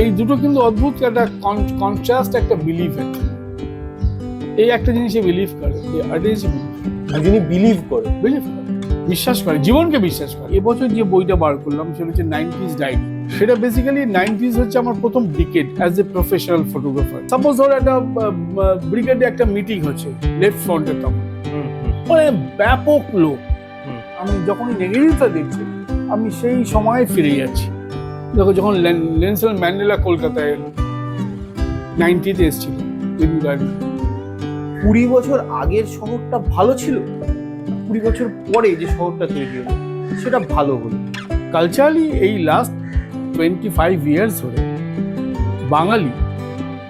এই দুটো কিন্তু অদ্ভুত একটা কন্ট্রাস্ট, একটা বিলিভ। এই একটা জিনিসে বিলিভ করে, যিনি বিলিভ করে, বিশ্বাস করে, জীবনকে বিশ্বাস করে। এবছর যে বইটা বার করলাম সেটা হচ্ছে 90s ডায়েরি। সেটা বেসিক্যালি 90s হচ্ছে আমার প্রথম decade as a professional photographer. Suppose ধরো একটা ব্রিগেডে একটা মিটিং হচ্ছে লেফট ফ্রন্টে, তখন মানে ব্যাপক লোক। আমি যখনই নেগেটিভটা দেখছি আমি সেই সময় ফিরে যাচ্ছি। দেখো, যখন নেলসন ম্যান্ডেলা কলকাতায় এলো, 90তে এসেছিল। 20 বছর আগের শহরটা ভালো ছিল, 20 বছর পরে যে শহরটা তৈরি হলো সেটা ভালো হলো। কালচারালি এই লাস্ট 25 ইয়ার্স ধরে বাঙালি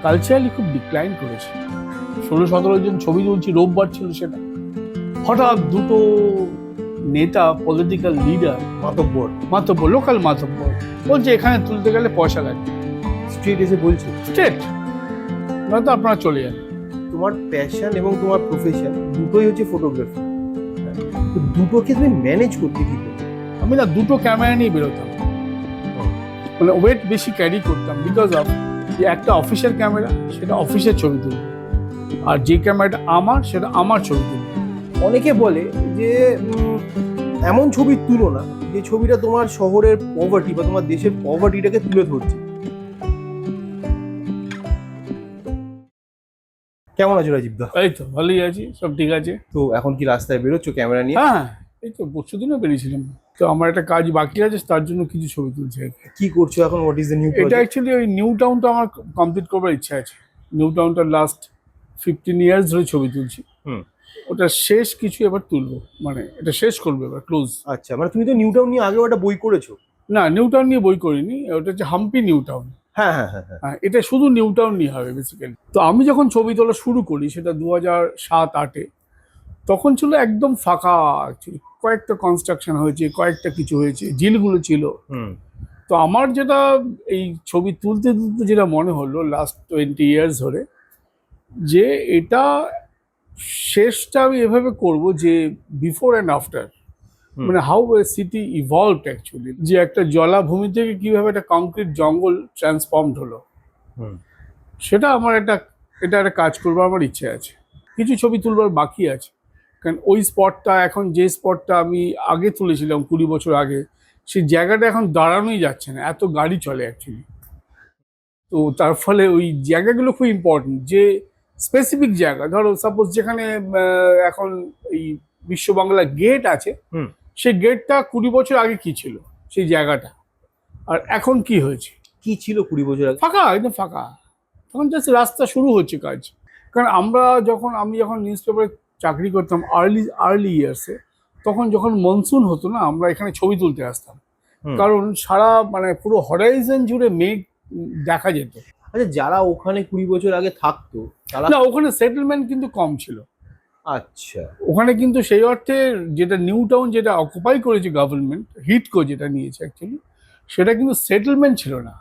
কালচারালি খুব ডিক্লাইন করেছে। 16-17 জন ছবি তুলছি, রোববার ছিল সেটা। হঠাৎ দুটো নেতা, পলিটিক্যাল লিডার, মাতব্বর লোকাল মাতব্বর বলছে এখানে তুলতে গেলে পয়সা লাগবে। স্ট্রেট এসে বলছে, স্ট্রেট নয়তো আপনারা চলে যান। তোমার প্যাশন এবং তোমার প্রফেশন দুটোই হচ্ছে ফটোগ্রাফি, তো দুটোকে তুমি ম্যানেজ করতে কি করবে? আমি না দুটো ক্যামেরা নিয়ে বেরোতাম, মানে ওয়েট বেশি ক্যারি করতাম। বিকজ অফ যে একটা অফিসের ক্যামেরা, সেটা অফিসের ছবি তুলবে, আর যে ক্যামেরাটা আমার, সেটা আমার ছবি তুলবে। অনেকে বলে যে এমন ছবি তুলো না যে ছবিটা তোমার শহরের পভার্টি বা তোমার দেশের পভার্টিটাকে তুলে ধরছে। কেমন আছো রাজীব দা? এই তো ভালোই আছি, সব ঠিক আছে। তো এখন কি রাস্তায় বেরোচ্ছ ক্যামেরা নিয়ে? হ্যাঁ, এই তো পরশুদিনও বেরিয়েছিলাম। তো আমার একটা কাজ বাকি আছে, তার জন্য কিছু ছবি তুলছি। কি করছো এখন? হোয়াট ইজ দ্য নিউ এটা প্রজেক্ট? অ্যাকচুয়ালি ওই নিউ টাউনটা আমার কমপ্লিট করবার ইচ্ছা আছে। নিউ টাউনটা লাস্ট 15 ইয়ার্স ধরে ছবি তুলছি। ওটা শেষ কিছু এবার তুলবো, মানে এটা শেষ করবো এবার, ক্লোজ। আচ্ছা, মানে তুমি তো নিউ টাউন নিয়ে আগেও একটা বই করেছো। না, নিউ টাউন নিয়ে বই করিনি, ওটা হচ্ছে হাম্পি নিউ টাউন। হ্যাঁ হ্যাঁ হ্যাঁ হ্যাঁ। হ্যাঁ, এটা শুধু নিউ টাউন নিয়ে হবে বেসিক্যালি। তো আমি যখন ছবি তোলা শুরু করি, সেটা 2007-08-এ, তখন ছিল একদম ফাঁকা। অ্যাকচুয়ালি কয়েকটা কনস্ট্রাকশন হয়েছে, কয়েকটা কিছু হয়েছে, ঝিলগুলো ছিল। তো আমার যেটা এই ছবি তুলতে তুলতে যেটা মনে হলো লাস্ট 20 ইয়ার্স ধরে, যে এটা শেষটা আমি এভাবে করব যে বিফোর অ্যান্ড আফটার, মানে how a city evolved actually, যে একটা জলাভূমি থেকে কিভাবে একটা কংক্রিট জঙ্গল ট্রান্সফর্মড হলো, সেটা আমার এটা একটা কাজ করবার আমার ইচ্ছে আছে। কিছু ছবি তুলবার বাকি আছে, কারণ ওই স্পটটা, এখন যে স্পটটা আমি আগে তুলেছিলাম 20 বছর আগে, সেই জায়গাটা এখন দাঁড়ানোই যাচ্ছে না, এত গাড়ি চলে অ্যাকচুয়ালি। তো তার ফলে ওই জায়গাগুলো খুব ইম্পর্টেন্ট। যে স্পেসিফিক জায়গা, ধরো সাপোজ যেখানে এখন এই বিশ্ব বাংলা গেট আছে, সেই গেটটা 20 বছর আগে কি ছিল সেই জায়গাটা, আর এখন কি হয়েছে। কি ছিল 20 বছর আগে? ফাঁকা, একদম ফাঁকা। তখন জাস্ট রাস্তা শুরু হচ্ছে কাজ। কারণ আমি যখন নিউজ পেপারে চাকরি করতাম আর্লি ইয়ার্সে, তখন যখন মনসুন হতো না, আমরা এখানে ছবি তুলতে আসতাম। কারণ সারা মানে পুরো হরাইজন জুড়ে মেঘ দেখা যেত। আচ্ছা, যারা ওখানে 20 বছর আগে থাকতো তারা? না, ওখানে সেটেলমেন্ট কিন্তু কম ছিল। আচ্ছা, ওখানে কিন্তু সেই অর্থে যেটা নিউ টাউন যেটা অকুপাই করেছে গভর্নমেন্ট, হিটকো যেটা নিয়েছে অ্যাকচুয়ালি, সেটা কিন্তু সেটেলমেন্ট ছিল না।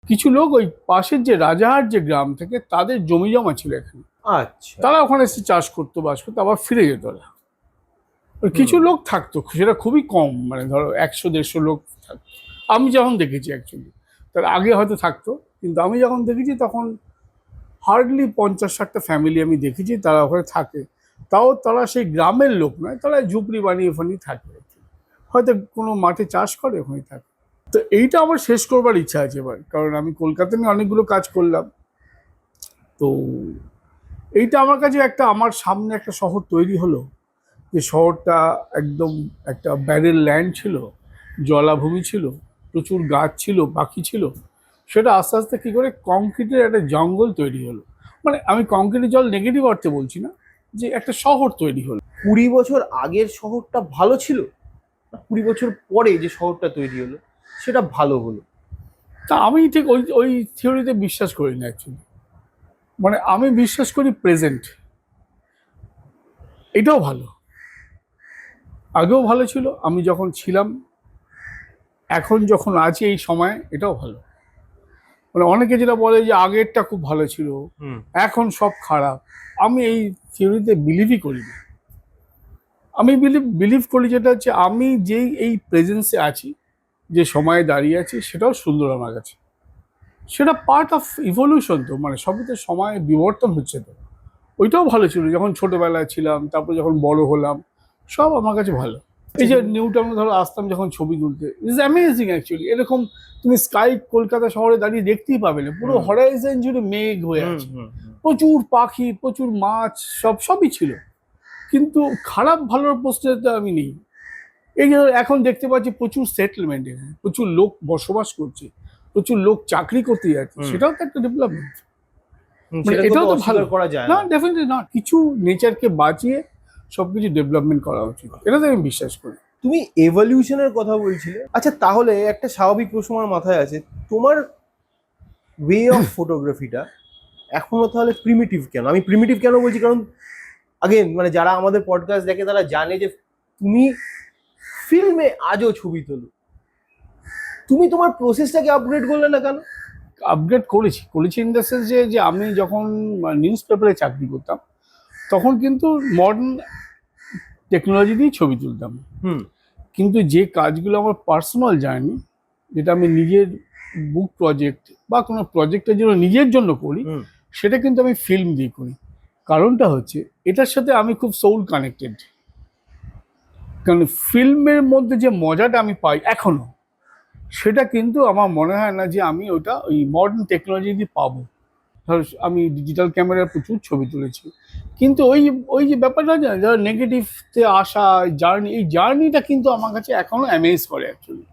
কিছু লোক ওই পাশের যে রাজাহাট যে গ্রাম থেকে, তাদের জমি জমা ছিল এখানে। আচ্ছা, তারা ওখানে এসে চাষ করতো, বাস করতো, আবার ফিরে যেত ওরা। কিছু লোক থাকতো, সেটা খুবই কম, মানে ধরো 100-150 লোক থাকতো আমি যখন দেখেছি অ্যাকচুয়ালি। তার আগে হয়তো থাকতো, কিন্তু আমি যখন দেখেছি তখন হার্ডলি 50-60টা ফ্যামিলি আমি দেখেছি তারা ওখানে থাকে। তাও তারা সেই গ্রামের লোক নয়, তারা ঝুপড়ি বানিয়ে ওখানেই থাকে, হয়তো কোনো মাঠে চাষ করে ওখানে থাকে। তো এইটা আমার শেষ করবার ইচ্ছা আছে এবার, কারণ আমি কলকাতা নিয়ে অনেকগুলো কাজ করলাম। তো এইটা আমার কাছে আমার সামনে একটা শহর তৈরি হলো, যে শহরটা একদম একটা ব্যারেল ল্যান্ড ছিল, জলাভূমি ছিল, প্রচুর গাছ ছিল, পাখি ছিল। সেটা আস্তে আস্তে কী করে কংক্রিটের একটা জঙ্গল তৈরি হলো। মানে আমি কংক্রিটের জল নেগেটিভ অর্থে বলছি না, যে একটা শহর তৈরি হলো। 20 বছর আগের শহরটা ভালো ছিল, 20 বছর পরে যে শহরটা তৈরি হলো সেটা ভালো হলো। তা আমি ঠিক ওই থিওরিতে বিশ্বাস করি না অ্যাকচুয়ালি। মানে আমি বিশ্বাস করি প্রেজেন্ট, এটাও ভালো, আগেও ভালো ছিল আমি যখন ছিলাম, এখন যখন আছি এই সময় এটাও ভালো। মানে অনেকে যেটা বলে যে আগেরটা খুব ভালো ছিল, এখন সব খারাপ, আমি এই থিওরিতে বিলিভই করি না। আমি বিলিভ করি যেটা হচ্ছে, আমি যেই এই প্রেজেন্সে আছি, যে সময়ে দাঁড়িয়ে আছি, সেটাও সুন্দর আমার কাছে। সেটা পার্ট অফ ইভলিউশন, তো মানে সবই তো সময় বিবর্তন হচ্ছে তো। ওইটাও ভালো ছিল যখন ছোটবেলায় ছিলাম, তারপর যখন বড় হলাম, সব আমার কাছে ভালো। এই যে নিউ টাউনে ধরো আসতাম যখন ছবি তুলতে, ইজ অ্যামেজিং অ্যাকচুয়ালি। এরকম তুমি স্কাই কলকাতা শহরে দাঁড়িয়ে দেখতেই পাবে না, পুরো হরাইজন জুড়ে মেঘ হয়ে আছে, প্রচুর পাখি, প্রচুর মাছ, সবই ছিল। কিন্তু খারাপ ভালোর পোস্টে তো আমি নেই। এই যে এখন দেখতে পাচ্ছি প্রচুর সেটেলমেন্ট, প্রচুর লোক বসবাস করছে, প্রচুর লোক চাকরি করতে যাচ্ছে, সেটাও তো একটা ডেভেলপমেন্ট। মানে এটাও তো ভালো করা যায় না, না। ডেফিনেটলি না। কিছু নেচারকে বাঁচিয়ে সবকিছু ডেভেলপমেন্ট করা উচিত, এটা তো আমি বিশ্বাস করি। তুমি এভলিউশনের কথা বলছিলে, আচ্ছা তাহলে একটা স্বাভাবিক প্রশ্ন আমার মাথায় আছে, তোমার ওয়ে অফ ফটোগ্রাফিটা এখনো তাহলে প্রিমিটিভ কেন? আমি প্রিমিটিভ কেন বলছি, কারণ আগেন মানে যারা আমাদের পডকাস্ট দেখে তারা জানে যে তুমি ফিল্মে আজও ছবি তোলো, তুমি তোমার প্রসেসটাকে আপগ্রেড করলে না কেন? আপগ্রেড করেছি ইন দ্য সেন্স যে আমি যখন নিউজ পেপারে চাকরি করতাম তখন কিন্তু মডার্ন টেকনোলজি দিয়ে ছবি তুলতাম। কিন্তু যে কাজগুলো আমার পার্সোনাল জার্নি, যেটা আমি নিজের বুক প্রজেক্ট বা কোনো প্রজেক্টের জন্য নিজের জন্য করি, সেটা কিন্তু আমি ফিল্ম দিয়ে করি। কারণটা হচ্ছে এটার সাথে আমি খুব সোল কানেক্টেড। কারণ ফিল্মের মধ্যে যে মজাটা আমি পাই এখনো, সেটা কিন্তু আমার মনে হয় না যে আমি ওটা ওই মডার্ন টেকনোলজি দিয়ে পাবো। ধর আমি ডিজিটাল ক্যামেরায় প্রচুর ছবি তুলেছি, কিন্তু ওই যে ব্যাপারটা যারা নেগেটিভতে আসা জার্নি, এই জার্নিটা কিন্তু আমার কাছে এখনো অ্যামেজ করে অ্যাকচুয়ালি।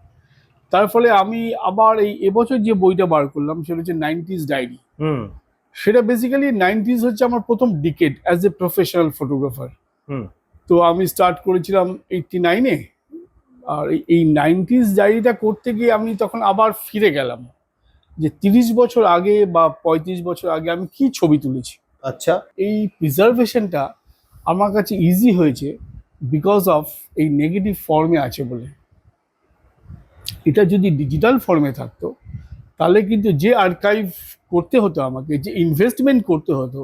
তার ফলে আমি আবার এবছর যে বইটা বার করলাম সেটা হচ্ছে 90s ডায়েরি। সেটা বেসিক্যালি 90s হচ্ছে আমার প্রথম decade as a professional photographer. তো আমি স্টার্ট করেছিলাম 89-এ, আর এই 90s ডায়েরিটা করতে গিয়ে আমি তখন আবার ফিরে গেলাম যে 30 বছর আগে বা 35 বছর আগে আমি কি ছবি তুলেছি। আচ্ছা, এই প্রিজার্ভেশনটা আমার কাছে ইজি হয়েছে বিকজ অফ এই নেগেটিভ ফর্মে আছে বলে। এটা যদি ডিজিটাল ফর্মে থাকতো তাহলে কিন্তু যে আর্কাইভ করতে হতো আমাকে, যে ইনভেস্টমেন্ট করতে হতো,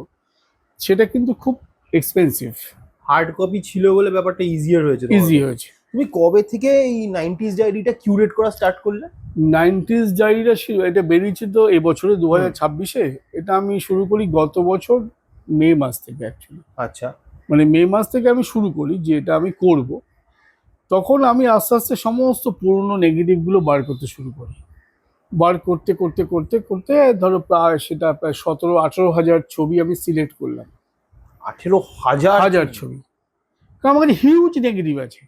সেটা কিন্তু খুব এক্সপেন্সিভ। হার্ড কপি ছিল বলে ব্যাপারটা ইজিয়ার হয়েছে তোমার। ইজি হয়েছে। তুমি কবে থেকে এই 90s ডায়েরিটা কিউরেট করা স্টার্ট করলে? 90s ডায়েরিটা এটা বেরিয়েছে তো এবছরে 2026-এ। এটা আমি শুরু করি গত বছর মে মাস থেকে অ্যাকচুয়ালি। আচ্ছা, মানে মে মাস থেকে আমি শুরু করি যে এটা আমি করব। তখন আমি আস্তে আস্তে সমস্ত পুরনো নেগেটিভগুলো বার করতে শুরু করি। বার করতে করতে করতে করতে ধরো সেটা প্রায় 17-18 হাজার ছবি আমি সিলেক্ট করলাম। 18,000 ছবি। কারণ আমার কাছে হিউজ নেগেটিভ আছে।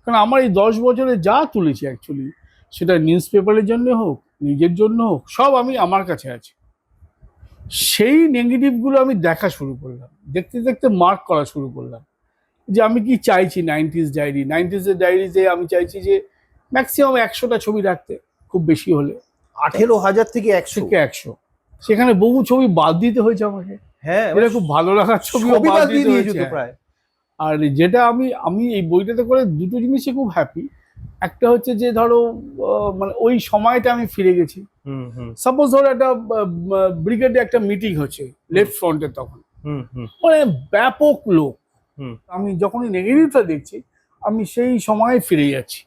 কারণ আমার এই 10 বছরে যা তুলেছি অ্যাকচুয়ালি, সেটা নিউজ পেপারের জন্য হোক, নিজের জন্য হোক, সব আমি আমার কাছে আছে। সেই নেগেটিভগুলো আমি দেখা শুরু করলাম, দেখতে দেখতে মার্ক করা শুরু করলাম যে আমি কি চাইছি 90s ডায়েরি। 90s ডায়েরিতে আমি চাইছি যে ম্যাক্সিমাম 100টা ছবি রাখতে, খুব বেশি হলে 18,000 থেকে 100। 100। সেখানে বহু ছবি বাদ দিতে হয়েছে আমাকে। হ্যাঁ, এটা খুব ভালো লাগার ছবিও সবই বাদ দিতে দিয়েছো হয়েছে তো প্রায়। আর যেটা আমি এই বইটাতে করে দুটো জিনিসই খুব হ্যাপি। একটা হচ্ছে যে ধরো মানে ওই সময়টা আমি ফিরে গেছি। সাপোজ ধরো একটা ব্রিগেডে একটা মিটিং হচ্ছে লেফট ফ্রন্টে, তখন মানে ব্যাপক লোক। আমি যখনই নেগেটিভটা দেখছি আমি সেই সময়ে ফিরে যাচ্ছি,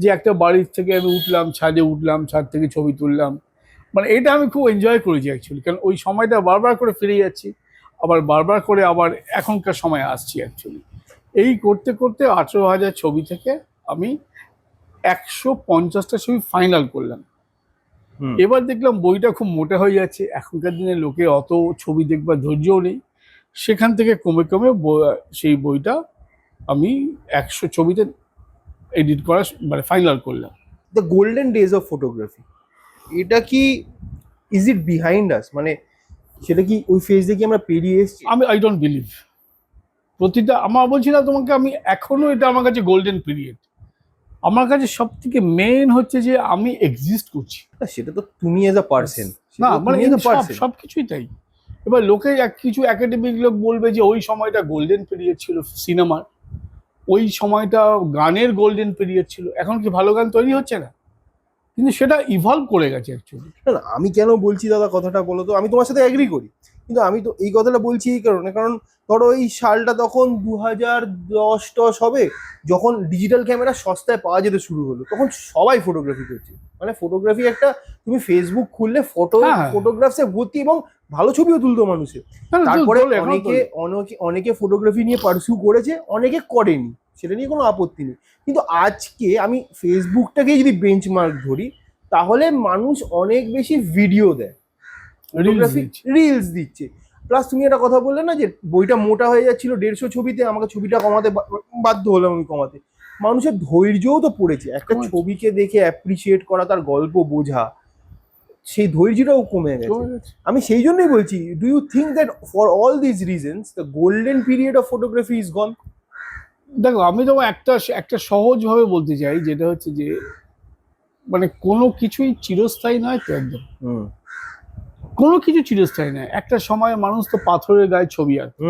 যে একটা বাড়ির থেকে আমি উঠলাম, ছাদে উঠলাম, ছাদ থেকে ছবি তুললাম। মানে এটা আমি খুব এনজয় করেছি অ্যাকচুয়ালি, কারণ ওই সময়টা বারবার করে ফিরে যাচ্ছি, আবার বারবার করে আবার এখনকার সময় আসছি অ্যাকচুয়ালি। এই করতে করতে 18,000 ছবি থেকে আমি 150টা ছবি ফাইনাল করলাম। এবার দেখলাম বইটা খুব মোটা হয়ে যাচ্ছে, এখনকার দিনে লোকে অত ছবি দেখবার ধৈর্যও নেই। সেখান থেকে কমে কমে সেই বইটা আমি 100 ছবিতে এডিট করা মানে ফাইনাল করলাম। The golden days of photography, এটা কি ইজ ইট বিহাইন্ড আস? মানে সেটা কি ওই ফেজ দিয়ে কি আমরা পেরিয়ে এসেছি? I don't believe. প্রতিটা আমার বলছি না তোমাকে, আমি এখনো এটা আমার কাছে গোল্ডেন পিরিয়ড। আমার কাছে সব থেকে মেন হচ্ছে যে আমি এক্সিস্ট করছি। সেটা তো তুমি এজ আ পার্সন না মানে সবকিছুই তাই। এবার লোকে কিছু একাডেমিক লোক বলবে যে ওই সময়টা গোল্ডেন পিরিয়ড ছিল সিনেমার, ওই সময়টা গানের গোল্ডেন পিরিয়ড ছিল। এখন কি ভালো গান তৈরি হচ্ছে না? কিন্তু সেটা ইভলভ করে গেছে অ্যাকচুয়ালি। না, আমি কেন বলছি দাদা কথাটা বলো তো, আমি তোমার সাথে এগ্রি করি, কিন্তু আমি তো এই কথাটা বলছি এই কারণে, কারণ ধরো এই সালটা তখন 2010 হবে, যখন ডিজিটাল ক্যামেরা সস্তায় পাওয়া যেতে শুরু হলো, তখন সবাই ফটোগ্রাফি করছে। মানে ফটোগ্রাফি একটা, তুমি ফেসবুক খুললে হ্যাঁ, ফটোগ্রাফসে ভর্তি, এবং ভালো ছবিও তুলতো মানুষের। তারপরে অনেকে ফটোগ্রাফি নিয়ে পার্সিউ করেছে, অনেকে করেনি, সেটা নিয়ে কোনো আপত্তি নেই। কিন্তু আজকে আমি ফেসবুকটাকে যদি বেঞ্চমার্ক ধরি, তাহলে মানুষ অনেক বেশি ভিডিও দেয়, ফটোগ্রাফি রিলস দিচ্ছে। প্লাস তুমি একটা কথা বললে না যে বইটা মোটা হয়ে যাচ্ছিল 150 ছবিতে, আমাকে ছবিটা কমাতে বাধ্য হলাম আমি কমাতে। মানুষের ধৈর্যও তো পড়েছে, একটা ছবিকে দেখে অ্যাপ্রিসিয়েট করা, তার গল্প বোঝা, সেই ধৈর্যটাও কমে গেছে। আমি সেই জন্যই বলছি, do you think that for all this reasons the golden period of photography is gone? দেখো, আমি তো একটা সহজভাবে বলতে চাই, যেটা হচ্ছে যে মানে কোনো কিছুই চিরস্থায়ী নয় তো, একদম কোনো কিছু চিরস্থায়ী নয়। একটা সময় মানুষ তো পাথরের গায়ে ছবি আঁকত,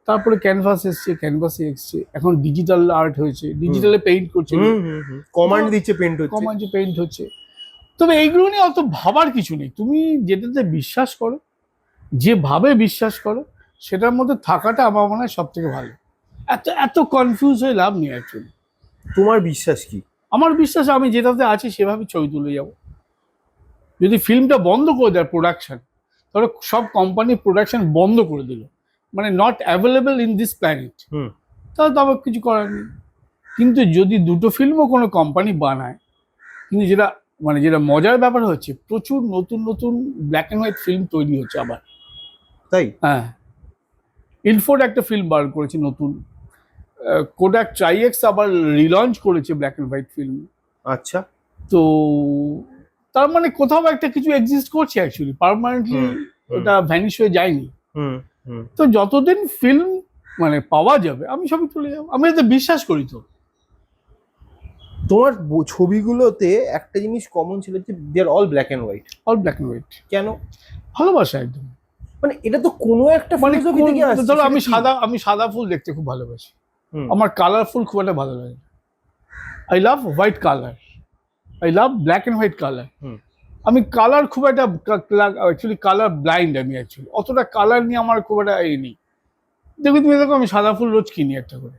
তারপরে ক্যানভাস এসছে, ক্যানভাসে এসছে, এখন ডিজিটাল আর্ট হয়েছে, ডিজিটালে পেইন্ট করছে, কমান্ড দিচ্ছে, পেইন্ট হচ্ছে, কমান্ডে পেইন্ট হচ্ছে। তবে এইগুলো নিয়ে অত ভাবার কিছু নেই। তুমি যেটাতে বিশ্বাস করো, যেভাবে বিশ্বাস করো, সেটার মধ্যে থাকাটা আমার মনে হয় সব থেকে ভালো। এত এত কনফিউজ হয়ে লাভ নেই অ্যাকচুয়ালি। তোমার বিশ্বাস কি? আমার বিশ্বাস আমি যেটাতে আছি সেভাবে ছবি তুলে যাব। যদি ফিল্মটা বন্ধ করে দেয় প্রোডাকশন, ধরো সব কোম্পানি প্রোডাকশন বন্ধ করে দিল, মানে not available in this planet, তাহলে তো আমার কিছু করার নেই। কিন্তু যদি দুটো ফিল্মও কোনো কোম্পানি বানায়, কিন্তু যেটা মজার ব্যাপার হচ্ছে, প্রচুর নতুন নতুন ব্ল্যাক অ্যান্ড হোয়াইট ফিল্ম তৈরি হচ্ছে আবার। তাই? হ্যাঁ, ইনফোর্ড একটা ফিল্ম বার করেছে নতুন, কোডাক ট্রাইএক্স আবার রিলঞ্চ করেছে ব্ল্যাক অ্যান্ড হোয়াইট ফিল্ম। আচ্ছা। তো তার মানে কোথাও একটা কিছু এক্সিস্ট করছে অ্যাকচুয়ালি, পার্মানেন্টলি ওটা ভ্যানিশ হয়ে যায়নি। তো যতদিন ফিল্ম মানে পাওয়া যাবে আমি সবই তুলে যাবো, আমি এতে বিশ্বাস করি। তো তোমার ছবিগুলোতে একটা জিনিস কমন ছিল যে they are all black and white. All black and white কেন? ভালোবাসা একদম। মানে এটা তো কোনো একটা মানে ফিলোসফি থেকে আসছে। ধরো আমি সাদা ফুল দেখতে খুব ভালোবাসি, আমার কালারফুল খুব একটা ভালো লাগে। I love white colour, I love black and white colour. আমি কালার খুব একটা, অ্যাকচুয়ালি কালার ব্লাইন্ড আমি অ্যাকচুয়ালি, অতটা কালার নিয়ে আমার খুব একটা এই নেই। তুমি দেখো আমি সাদা ফুল রোজ কিনি একটা করে,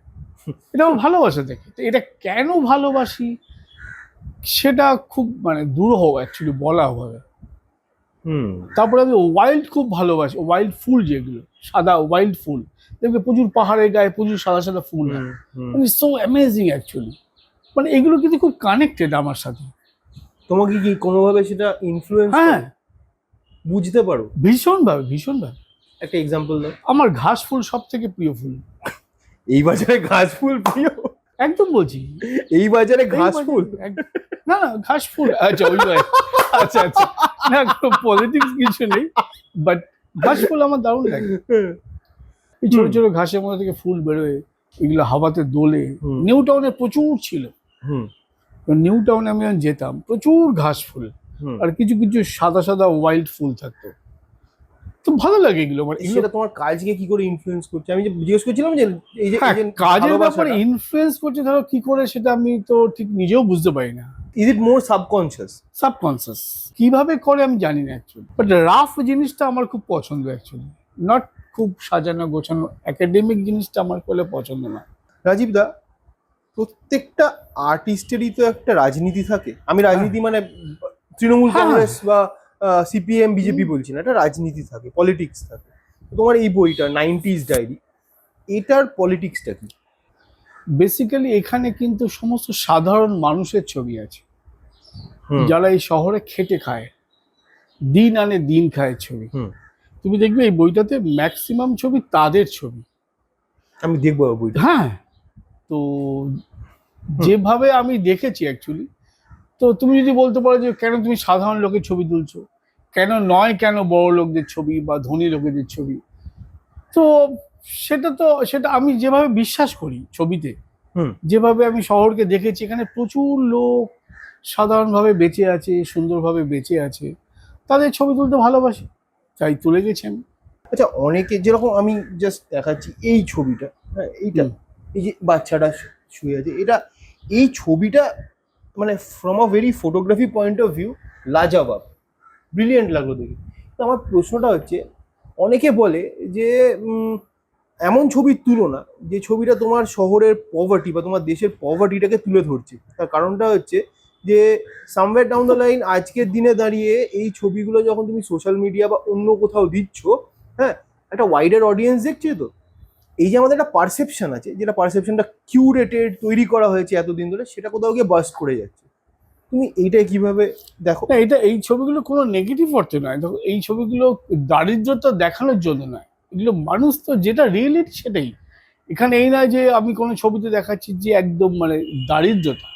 এটা আমার ভালোবাসা দেখে। তো এটা কেন ভালোবাসি সেটা খুব মানে দুরূহ অ্যাকচুয়ালি বলা হবে। তারপরে আমি ওয়াইল্ড খুব ভালোবাসি, ওয়াইল্ড ফুল যেগুলো সাদা ওয়াইল্ড ফুল, দেখবে প্রচুর পাহাড়ের গায়ে প্রচুর সাদা সাদা ফুল হয়, মানে সো অ্যামেজিং অ্যাকচুয়ালি। মানে এগুলো কিন্তু খুব কানেক্টেড আমার সাথে। তোমাকে কি কোনোভাবে সেটা ইনফ্লুয়েন্স? হ্যাঁ, বুঝতে পারো? ভীষণভাবে ভীষণভাবে। একটা এক্সাম্পল দাও। আমার ঘাস ফুল সব থেকে প্রিয় ফুল। এই বাজারে ঘাস ফুল প্রিয়? একদম বলছি, এই বাজারে ঘাস ফুল? না না, ঘাস ফুল। আচ্ছা ওই আচ্ছা আচ্ছা, না কোনো পলিটিক্স কিছু নেই, বাট ঘাস ফুল আমার দারুণ লাগে। এই ছোট ছোট ঘাসের মধ্যে থেকে ফুল বেরোয়, এগুলো হাওয়াতে দোলে। নিউ টাউনে প্রচুর ছিল, নিউ টাউনে আমি যখন যেতাম প্রচুর ঘাস ফুল, আর কিছু কিছু সাদা সাদা ওয়াইল্ড ফুল থাকতো। তো ভালো লাগে এগুলো। মানে সেটা তোমার কাজকে কি করে ইনফ্লুয়েন্স করছে? আমি যে জিজ্ঞেস করছিলাম যে এই যে কাজের ব্যাপারে ইনফ্লুয়েন্স করছে ধরো কি করে, সেটা আমি তো ঠিক নিজেও বুঝতে পারি না। Is it more subconscious? Subconscious কিভাবে করে আমি জানি না অ্যাকচুয়ালি, বাট রাফ জিনিসটা আমার খুব পছন্দ অ্যাকচুয়ালি, নট খুব সাজানো গোছানো একাডেমিক জিনিসটা আমার করলে পছন্দ না। রাজীব দা, প্রত্যেকটা আর্টিস্টেরই তো একটা রাজনীতি থাকে। আমি রাজনীতি মানে তৃণমূল কংগ্রেস বা সিপিএম বিজেপি বলছি না, একটা রাজনীতি থাকে, পলিটিক্স থাকে। তোমার এই বইটা 90s ডায়েরি, এটার পলিটিক্সটা কি? বেসিক্যালি এখানে কিন্তু সমস্ত সাধারণ মানুষের ছবি আছে, যারা এই শহরে খেটে খায়, দিন আনে দিন খায় ছবি। তুমি দেখবে এই বইটাতে ম্যাক্সিমাম ছবি তাদের ছবি। আমি দেখবো বইটা। হ্যাঁ, তো যেভাবে আমি দেখেছি অ্যাকচুয়ালি, তো তুমি যদি বলতে পারো যে কেন তুমি সাধারণ লোকের ছবি তুলছো, কেন বড় লোকদের ছবি বা ধনী লোকেদের ছবি, তো সেটা আমি যেভাবে বিশ্বাস করি ছবিতে, যেভাবে আমি শহরকে দেখেছি, এখানে প্রচুর লোক সাধারণভাবে বেঁচে আছে, সুন্দরভাবে বেঁচে আছে, তাদের ছবি তুলতে ভালোবাসি, তাই তুলে গেছি আমি। আচ্ছা, অনেকে যেরকম আমি জাস্ট দেখাচ্ছি এই ছবিটা, হ্যাঁ এইটা, এই যে বাচ্চাটা শুয়ে আছে, এই ছবিটা মানে from a very photography point of view লাজবাব, ব্রিলিয়েন্ট লাগলো দেখে। তো আমার প্রশ্নটা হচ্ছে, অনেকে বলে যে এমন ছবির তুলনা যে ছবিটা তোমার শহরের পভার্টি বা তোমার দেশের পভার্টিটাকে তুলে ধরছে। তার কারণটা হচ্ছে যে সামওয়্যার ডাউন দ্য লাইন আজকের দিনে দাঁড়িয়ে এই ছবিগুলো যখন তুমি সোশ্যাল মিডিয়া বা অন্য কোথাও দিচ্ছ, হ্যাঁ, একটা ওয়াইডার অডিয়েন্স দেখছে তো, এই যে আমাদের একটা পারসেপশন আছে, যেটা পারসেপশনটা কিউরেটেড তৈরি করা হয়েছে এতদিন ধরে, সেটা কোথাও গিয়ে বাস্ট করে যাচ্ছে। তুমি এইটাই কিভাবে দেখো? না, এটা এই ছবিগুলো কোনো নেগেটিভ অর্থে নয়। দেখো, এই ছবিগুলো দারিদ্রতা দেখানোর জন্য নয়, এগুলো মানুষ তো যেটা রিয়েলিটি সেটাই। এখানে এই নয় যে আমি কোনো ছবিতে দেখাচ্ছি যে একদম মানে দারিদ্রতা,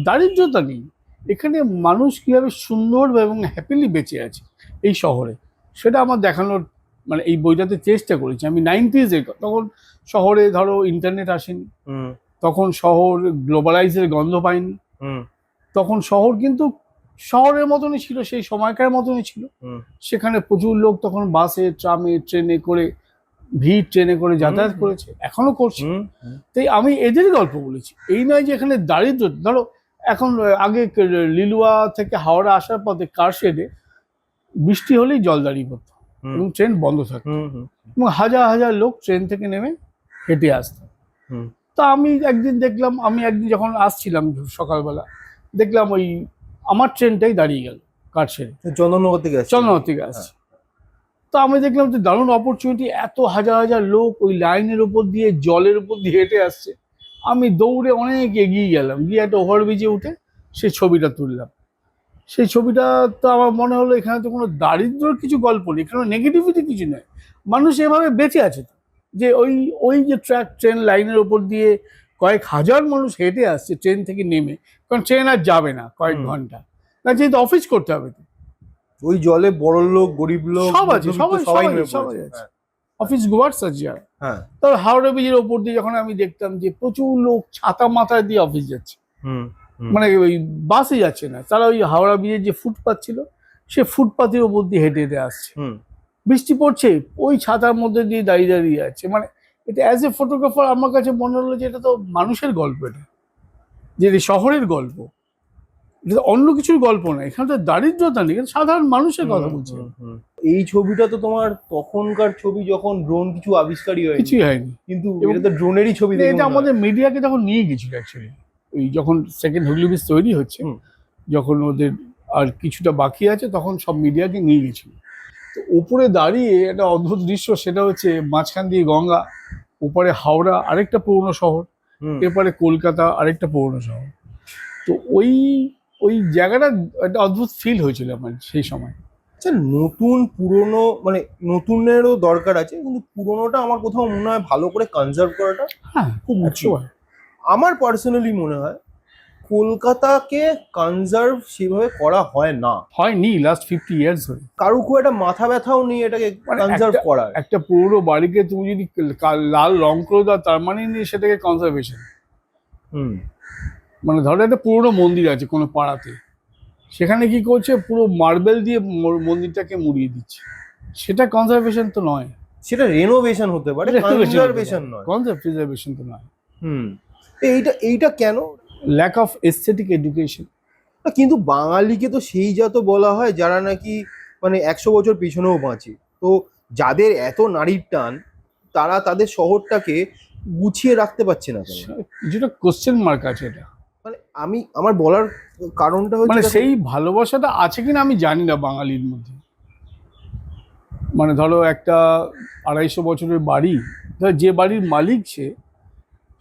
দারিদ্রতা নেই। এখানে মানুষ কিভাবে সুন্দর এবং হ্যাপিলি বেঁচে আছে এই শহরে, সেটা আমার দেখানোর মানে এই বইটাতে চেষ্টা করেছি। আমি 90s তখন শহরে ধরো ইন্টারনেট আসেনি, হুম তখন শহর গ্লোবালাইজের গন্ধ পায়নি, হুম তখন শহর কিন্তু শহরের মতনই ছিল, সেই সময়কার মতনই ছিল। হুম সেখানে প্রচুর লোক তখন বাসে, ট্রামে, ট্রেনে করে, ভিড় ট্রেনে করে যাতায়াত হুম। করেছে, এখনো করছে। হুম তাই আমি এদের গল্প বলেছি, এই নয় যে এখানে দারিদ্র। ধরো এখন আগে লিলুয়া থেকে হাওড়া আসার পথে কারশেডে বৃষ্টি হলেই জল দাঁড়িয়ে পড়তো হুম এবং ট্রেন বন্ধ থাকতো, হুম হুম এবং হাজার হাজার লোক ট্রেন থেকে নেমে হেঁটে আসতো। হুম তা আমি একদিন দেখলাম, আমি একদিন যখন আসছিলাম সকালবেলা, দেখলাম ওই আমার ট্রেনটাই দাঁড়িয়ে গেল কারশেডে, চন্দননগর থেকে আসছে। চন্দ্রনগর থেকে আসছে। তো আমি দেখলাম যে দারুণ অপরচুনিটি, এত হাজার হাজার লোক ওই লাইনের উপর দিয়ে জলের উপর দিয়ে হেঁটে আসছে। আমি দৌড়ে অনেক এগিয়ে গেলাম, গিয়ে একটা ওভারব্রিজে উঠে সেই ছবিটা তুললাম। সেই ছবিটা তো আমার মনে হলো এখানে তো কোনো দারিদ্র্যর কিছু গল্প নেই, এখানে নেগেটিভিটি কিছু নেই। মানুষ এভাবে বেঁচে আছে তো, যে ওই ওই যে ট্রেন লাইনের উপর দিয়ে কয়েক হাজার মানুষ হেঁটে আসছে ট্রেন থেকে নেমে, কারণ ট্রেন আর যাবে না কয়েক হুম। ঘন্টা, না যেহেতু অফিস করতে হবে তো। ওই জলে বড় লোক, গরিব লোক, সব আছে, মধ্যবিত্ত সবাই সবাই সবাই নেমে সবাই পড়েছে। আছে, হ্যাঁ অফিস গোয়ার্স আছে আর। হ্যাঁ। তার হাওড়া ব্রিজের ওপর দিয়ে যখন আমি দেখতাম যে প্রচুর লোক ছাতা মাথায় দিয়ে অফিস যাচ্ছে, হুম হুম মানে ওই বাসে যাচ্ছে না, তারা ওই হাওড়া ব্রিজের যে ফুটপাথ ছিল সে ফুটপাথের ওপর দিয়ে হেঁটে হেঁটে আসছে। হুম বৃষ্টি পড়ছে, ওই ছাতার মধ্যে দিয়ে দাঁড়িয়ে দাঁড়িয়ে আছে। মানে এটা অ্যাজ এ ফটোগ্রাফার আমার কাছে মনে হলো যে এটা তো মানুষের গল্প, এটা যে এটা শহরের গল্প, এটা তো অন্য কিছুর গল্প না। এখানে তো দারিদ্রতা নেই, এটা সাধারণ মানুষের কথা বলছি। হুম, হুম। এই ছবিটা তো তোমার তখনকার ছবি, যখন ড্রোন কিছু আবিষ্কারই হয়নি, কিছুই হয়নি। কিন্তু এবং এটা তো ড্রোনেরই ছবি না, দেখে এটা মনে হয়। আমাদের মিডিয়াকে তখন নিয়ে গেছিল অ্যাকচুয়ালি। ওই যখন সেকেন্ড হুগলি ব্রিজ তৈরি হচ্ছে, হুম। যখন ওদের আর কিছুটা বাকি আছে, তখন সব মিডিয়াকে নিয়ে গেছিল। তো উপরে দাঁড়িয়ে একটা অদ্ভুত দৃশ্য, সেটা হচ্ছে মাঝখান দিয়ে গঙ্গা, উপরে হাওড়া আরেকটা পুরনো শহর, হুম। এরপরে কলকাতা আরেকটা পুরনো শহর। তো ওই ওই জায়গাটা একটা অদ্ভুত ফিল হয়েছিল আমার সেই সময়। আচ্ছা, নতুন পুরনো মানে নতুনেরও দরকার আছে, কিন্তু পুরনোটা আমার কোথাও মনে হয় ভালো করে কনজার্ভ করাটা হ্যাঁ, খুব উচিত। 100 আমার পার্সোনালি মনে হয় কলকাতাকে কনজার্ভ সেভাবে করা হয় না। হয়নি লাস্ট 50 ইয়ার্স ধরে। কারো খুব একটা মাথা ব্যথাও নেই এটাকে মানে কনজার্ভ করার। একটা পুরো বাড়িকে তুমি যদি লাল রং করে দাও, তার মানে নেই সেটাকে কনজারভেশন। হুম মানে ধরো একটা পুরোনো মন্দির আছে কোনো পাড়াতে, সেখানে কি করছে, পুরো মার্বেল দিয়ে মন্দিরটাকে মুড়িয়ে দিচ্ছে, সেটা কনজারভেশন তো নয়। সেটা রেনোভেশন হতে পারে, কনজারভেশন নয়। কনজারভেশন তো নয়। হুম। এইটা এইটা কেন? Lack of aesthetic education. না, কিন্তু বাঙালিকে তো সেই জাত বলা হয় যারা নাকি মানে 100 বছর পিছনেও বাঁচে। তো যাদের এত নারীর টান, তারা তাদের শহরটাকে গুছিয়ে রাখতে পারছে না কেন? কিছুটা কোশ্চেন মার্ক আছে এটা। মানে আমার বলার কারণটা হচ্ছে মানে দেখো, সেই ভালোবাসাটা আছে কিনা আমি জানি না বাঙালির মধ্যে। মানে ধরো একটা 250 বছরের বাড়ি, ধর যে বাড়ির মালিক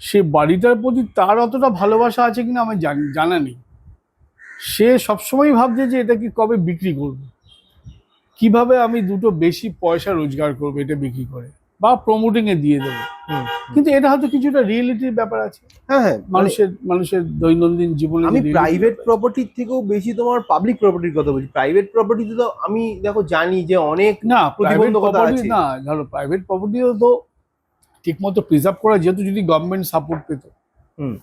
সে বাড়িটার প্রতি তার অতটা ভালোবাসা আছে কিনা আমার জানা নেই। সে সবসময় ভাবছে যে এটাকে কবে বিক্রি করব, কিভাবে আমি দুটো বেশি পয়সা রোজগার করবো এটা বিক্রি করে, বা প্রমোটিং এ দিয়ে দেবো। হুম, কিন্তু এটা হয়তো কিছুটা রিয়েলিটির ব্যাপার আছে, হ্যাঁ হ্যাঁ, মানে মানুষের দৈনন্দিন জীবনে। আমি প্রাইভেট প্রপার্টির থেকেও বেশি তোমার পাবলিক প্রপার্টির কথা বলছি। প্রাইভেট প্রপার্টিতে তো আমি দেখো জানি যে অনেক না, প্রাইভেট প্রতিবন্ধকতা প্রপার্টি আছে। না, ধরো প্রাইভেট প্রপার্টিও তো ঠিকমতো প্রিজার্ভ করা যেহেতু, যদি গভর্নমেন্ট সাপোর্ট পেত। হুম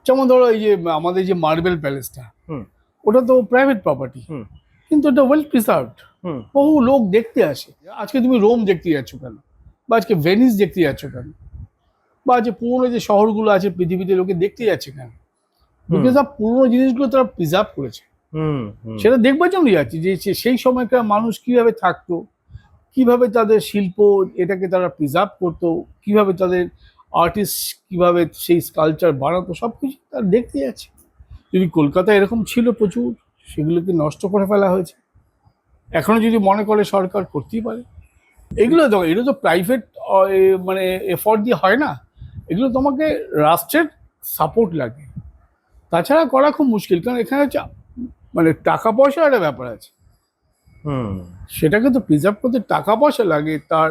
যেমন ধরো এই যে আমাদের যে মার্বেল প্যালেসটা, হুম ওটা তো প্রাইভেট প্রপার্টি, হুম কিন্তু এটা ওয়েল প্রিজার্ভড। হুম বহু লোক দেখতে আসে। আজকে তুমি রোম দেখতে যাচ্ছ কেন, বা আজকে ভেনিস দেখতে যাচ্ছ কেন, বা যে পুরোনো যে শহরগুলো আছে পৃথিবীতে লোকে দেখতে যাচ্ছে কেন? বিকজ অফ পুরোনো জিনিসগুলো তারা প্রিজার্ভ করেছে। হুম হুম সেটা দেখবার জন্য যাচ্ছি যে সেই সময়কার মানুষ কিভাবে থাকতো, কিভাবে তাদের শিল্প এটাকে তারা প্রিজার্ভ করতো, কিভাবে তাদের আর্টিস্ট কিভাবে সেই স্কাল্পচার বানাতো, সব কিছু তারা দেখতে যাচ্ছে। যদি কলকাতায় এরকম ছিল প্রচুর, সেগুলোকে নষ্ট করে ফেলা হয়েছে। এখনো যদি মনে করে সরকার, করতেই পারে। এগুলো দেখো, এগুলো তো প্রাইভেট মানে এফোর্ট দিয়ে হয় না, এগুলো তোমাকে রাষ্ট্রের সাপোর্ট লাগে, তাছাড়া করা খুব মুশকিল। কারণ এখানে হচ্ছে মানে টাকা পয়সার একটা ব্যাপার আছে, সেটাকে তো প্রিজার্ভ করতে টাকা পয়সা লাগে, তার